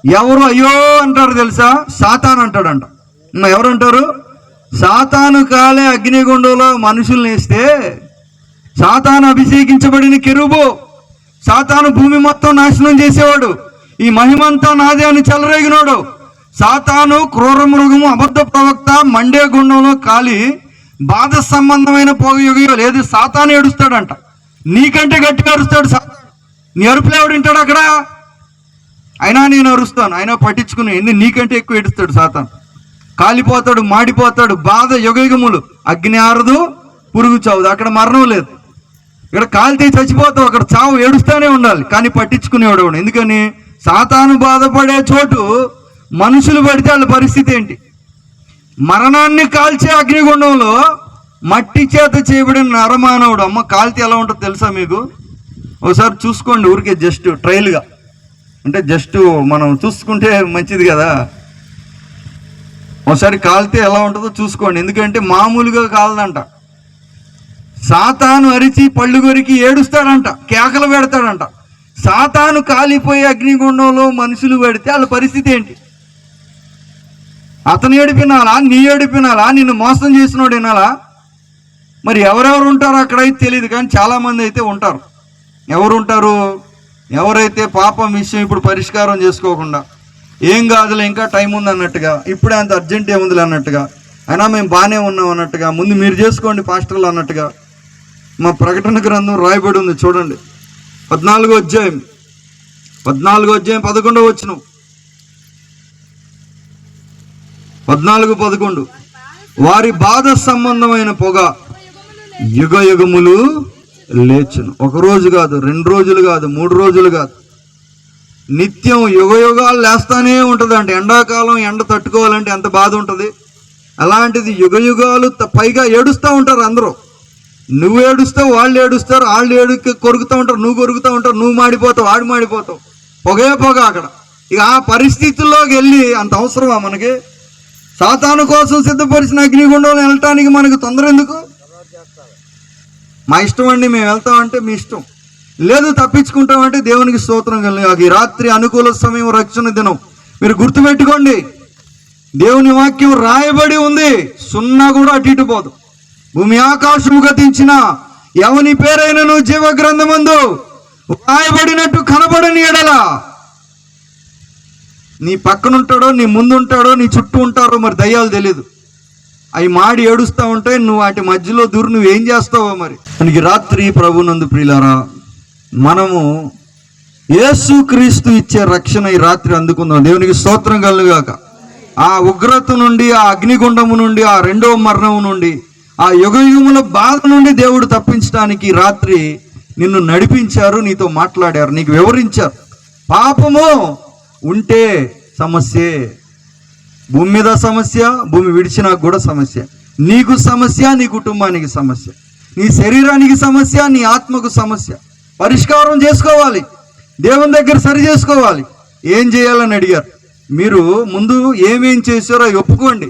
ఎవరు అయ్యో అంటారు తెలుసా? సాతాను అంటాడంట. ఎవరు అంటారు? సాతాను కాలే అగ్నిగుండంలో మనుషుల్ని వేస్తే, సాతాను అభిషేకించబడిన కెరూబు, సాతాను భూమి మొత్తం నాశనం చేసేవాడు, ఈ మహిమంతా నాదే అని చెలరేగినాడు. సాతాను క్రూర మృగము అబద్ధ ప్రవక్త మండే గుండంలో కాలి బాధ సంబంధమైన పొగ యుగ లేదు. సాతాను ఏడుస్తాడంట. నీకంటే గట్టిగా అరుస్తాడు సాతాను. నీ అరుపులు ఎవడు వింటాడు అక్కడ? అయినా నేను అరుస్తాను, అయినా పట్టించుకుని నీకంటే ఎక్కువ ఏడుస్తాడు సాతాను. కాలిపోతాడు, మాడిపోతాడు. బాధ యుగయుగములు. అగ్ని ఆరదు, పురుగు చావదు. అక్కడ మరణం లేదు. ఇక్కడ కాలితే చచ్చిపోతావు, అక్కడ చావు. ఏడుస్తూనే ఉండాలి, కానీ పట్టించుకునేవాడు. ఎందుకని? సాతాను బాధపడే చోటు మనుషులు పడితే వాళ్ళ పరిస్థితి ఏంటి? మరణాన్ని కాల్చే అగ్నిగుండంలో మట్టి చేత చేయబడిన నరమానవుడు. అమ్మ కాల్తే ఎలా ఉంటుందో తెలుసా మీకు? ఒకసారి చూసుకోండి, ఊరికే జస్ట్ ట్రయల్గా, అంటే జస్ట్ మనం చూసుకుంటే మంచిది కదా. ఒకసారి కాల్తే ఎలా ఉంటుందో చూసుకోండి, ఎందుకంటే మామూలుగా కాలదంట. సాతాను అరిచి పళ్ళు కొరికి ఏడుస్తాడంట, కేకలు పెడతాడంట. సాతాను కాలిపోయే అగ్నిగుండంలో మనుషులు పెడితే వాళ్ళ పరిస్థితి ఏంటి? అతను ఏడిపినాలా, నీ ఏడిపినాలా, నిన్ను మోసం చేసినోడు వినాలా? మరి ఎవరెవరు ఉంటారో అక్కడైతే తెలియదు, కానీ చాలామంది అయితే ఉంటారు. ఎవరు ఉంటారు? ఎవరైతే పాపం విషయం ఇప్పుడు పరిష్కారం చేసుకోకుండా, ఏం కాదులే ఇంకా టైం ఉంది అన్నట్టుగా, ఇప్పుడే అంత అర్జెంట్ ఏముందిలే అన్నట్టుగా, అయినా మేము బాగానే ఉన్నాం అన్నట్టుగా, ముందు మీరు చేసుకోండి పాస్టర్లు అన్నట్టుగా మా ప్రకటన గ్రంథం రాయబడి ఉంది. చూడండి, 14వ అధ్యాయం 11వ వచనం, 14:11. వారి బాధ సంబంధమైన పొగ యుగ యుగములు లేచును. ఒక రోజు కాదు, 2 రోజులు కాదు, 3 రోజులు కాదు, నిత్యం యుగ యుగాలు లేస్తానే ఉంటుంది. అంటే ఎండాకాలం ఎండ తట్టుకోవాలంటే ఎంత బాధ ఉంటుంది. అలాంటిది యుగ యుగాలు పైగా ఏడుస్తూ ఉంటారు అందరూ. నువ్వు ఏడుస్తావు, వాళ్ళు ఏడుస్తారు, వాళ్ళు కొరుకుతూ ఉంటారు, నువ్వు కొరుకుతూ ఉంటావు, నువ్వు మాడిపోతావు, వాడు మాడిపోతావు, పొగే పొగ అక్కడ. ఇక ఆ పరిస్థితుల్లోకి వెళ్ళి అంత అవసరమా మనకి? సాతాను కోసం సిద్ధపరిచిన అగ్నిగుండంలో వెళ్ళటానికి మనకు తొందర ఎందుకు? మా ఇష్టం అండి, మేము వెళ్తామంటే మీ ఇష్టం, లేదు తప్పించుకుంటామంటే దేవునికి స్తోత్రం కలిగి. ఈ రాత్రి అనుకూల సమయం, రక్షణ దినం. మీరు గుర్తుపెట్టుకోండి, దేవుని వాక్యం రాయబడి ఉంది, సున్నా కూడా అటు ఇటు పోదు. భూమి ఆకాశము గతించిన ఎవని పేరైనను జీవ గ్రంథమందు రాయబడినట్టు కనబడని ఎడల, నీ పక్కనుంటాడో, నీ ముందుంటాడో, నీ చుట్టూ ఉంటారో మరి దయ్యాలు తెలీదు. అవి మాడి ఏడుస్తూ ఉంటాయి, నువ్వు వాటి మధ్యలో దూరు నువ్వేం చేస్తావో మరి. మనకి రాత్రి ప్రభునందు ప్రియులారా, మనము యేసుక్రీస్తు ఇచ్చే రక్షణ ఈ రాత్రి అందుకుందాం. దేవునికి స్తోత్రం కలుగాక. ఆ ఉగ్రత నుండి, ఆ అగ్నిగుండము నుండి, ఆ 2వ మరణం నుండి, ఆ యుగయుగముల బాధ నుండి దేవుడు తప్పించడానికి రాత్రి నిన్ను నడిపించారు, నీతో మాట్లాడారు, నీకు వివరించారు. పాపము ఉంటే సమస్యే, భూమి మీద సమస్య, భూమి విడిచినాక కూడా సమస్య. నీకు సమస్య, నీ కుటుంబానికి సమస్య, నీ శరీరానికి సమస్య, నీ ఆత్మకు సమస్య. పరిష్కారం చేసుకోవాలి, దేవుని దగ్గర సరి చేసుకోవాలి. ఏం చేయాలని అడిగారు. మీరు ముందు ఏమేం చేశారో అవి ఒప్పుకోండి.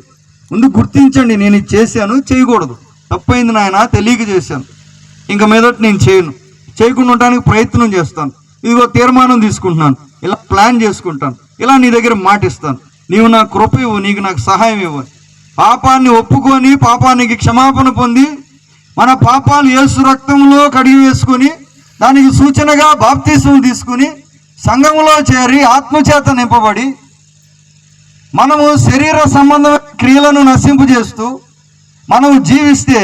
ముందు గుర్తించండి, నేను ఇది చేశాను, చేయకూడదు, తప్పైంది నాయన, తెలియక చేశాను, ఇంక మీదట నేను చేయకుండా ఉండడానికి ప్రయత్నం చేస్తాను, ఇదిగో తీర్మానం తీసుకుంటున్నాను, ఇలా ప్లాన్ చేసుకుంటాను, ఇలా నీ దగ్గర మాటిస్తాను, నీవు నాకు కృప ఇవ్వు, నీకు నాకు సహాయం ఇవ్వాలి. పాపాన్ని ఒప్పుకొని పాపానికి క్షమాపణ పొంది మన పాపాలు యేసు రక్తంలో కడిగి వేసుకొని దానికి సూచనగా బాప్తిస్మం తీసుకుని సంఘములో చేరి ఆత్మచేత నింపబడి మనము శరీర సంబంధమైన క్రియలను నశింపజేస్తూ మనం జీవిస్తే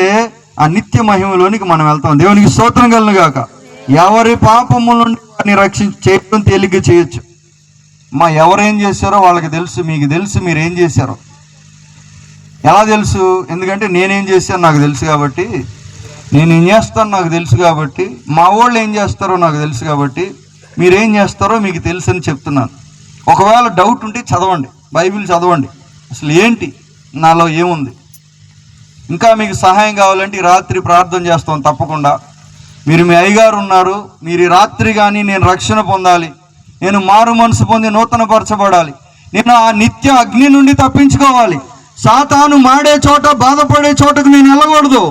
ఆ నిత్య మహిమలోనికి మనం వెళ్తాం. దేవునికి స్తోత్రం కలుగును గాక. ఎవరి పాపముల నుండి చేయడం తేలిగ్గా చేయొచ్చు. ఎవరేం చేశారో వాళ్ళకి తెలుసు, మీకు తెలుసు మీరు ఏం చేశారో. ఎలా తెలుసు? ఎందుకంటే నేనేం చేశాను నాకు తెలుసు కాబట్టి, నేనేం చేస్తాను నాకు తెలుసు కాబట్టి, మా వాళ్ళు ఏం చేస్తారో నాకు తెలుసు కాబట్టి, మీరేం చేస్తారో మీకు తెలుసు అని చెప్తున్నాను. ఒకవేళ డౌట్ ఉంటే చదవండి, బైబిల్ చదవండి, అసలు ఏంటి నాలో ఏముంది. ఇంకా మీకు సహాయం కావాలంటే ఈ రాత్రి ప్రార్థన చేస్తాం తప్పకుండా. మీరు మీ అయ్యగారు ఉన్నారు, మీరు ఈ రాత్రి కానీ నేను రక్షణ పొందాలి, నేను మారు మనసు పొంది నూతనపరచబడాలి, నేను ఆ నిత్య అగ్ని నుండి తప్పించుకోవాలి, సాతాను మాడే చోట బాధపడే చోటకు నేను వెళ్ళకూడదు,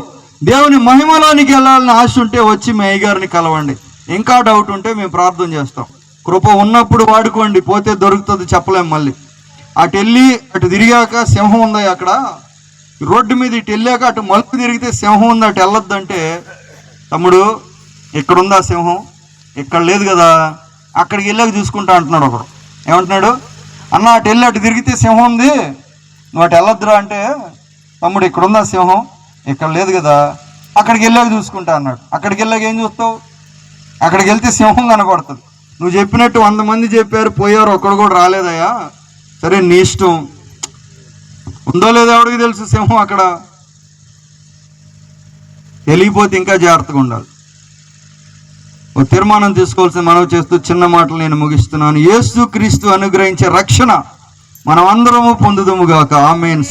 దేవుని మహిమలోనికి వెళ్ళాలని ఆశ ఉంటే వచ్చి మీ అయ్యగారిని కలవండి. ఇంకా డౌట్ ఉంటే మేము ప్రార్థన చేస్తాం. కృప ఉన్నప్పుడు వాడుకోండి, పోతే దొరుకుతుంది చెప్పలేం. మళ్ళీ అటు వెళ్ళి అటు తిరిగాక సింహం ఉంది అక్కడ, రోడ్డు మీద ఇటు వెళ్ళాక అటు మలుపు తిరిగితే సింహం ఉంది, అటు వెళ్ళొద్దంటే తమ్ముడు ఇక్కడుందా సింహం? ఇక్కడ లేదు కదా, అక్కడికి వెళ్ళాక చూసుకుంటా అంటున్నాడు ఒకడు. ఏమంటున్నాడు? అన్న అటు వెళ్ళి అటు తిరిగితే సింహం ఉంది, నువ్వు అటు వెళ్ళొద్దురా అంటే, తమ్ముడు ఇక్కడుందా సింహం? ఇక్కడ లేదు కదా, అక్కడికి వెళ్ళాక చూసుకుంటా అన్నాడు. అక్కడికి వెళ్ళాక ఏం చూస్తావు? అక్కడికి వెళ్తే సింహం కనపడుతుంది. నువ్వు చెప్పినట్టు 100 మంది చెప్పారు, పోయారు, ఒక్కడు కూడా రాలేదయ్యా, సరే నీ ఇష్టం. ఉందో లేదో ఎవడికి తెలుసు సింహం అక్కడ? వెళ్ళిపోతే ఇంకా జాగ్రత్తగా ఉండాలి. ఒక తీర్మానం తీసుకోవాల్సిన మనవి చేస్తూ చిన్న మాటలు నేను ముగిస్తున్నాను. యేసుక్రీస్తు అనుగ్రహించే రక్షణ మనం అందరము పొందుదుముగాక. ఆమేన్.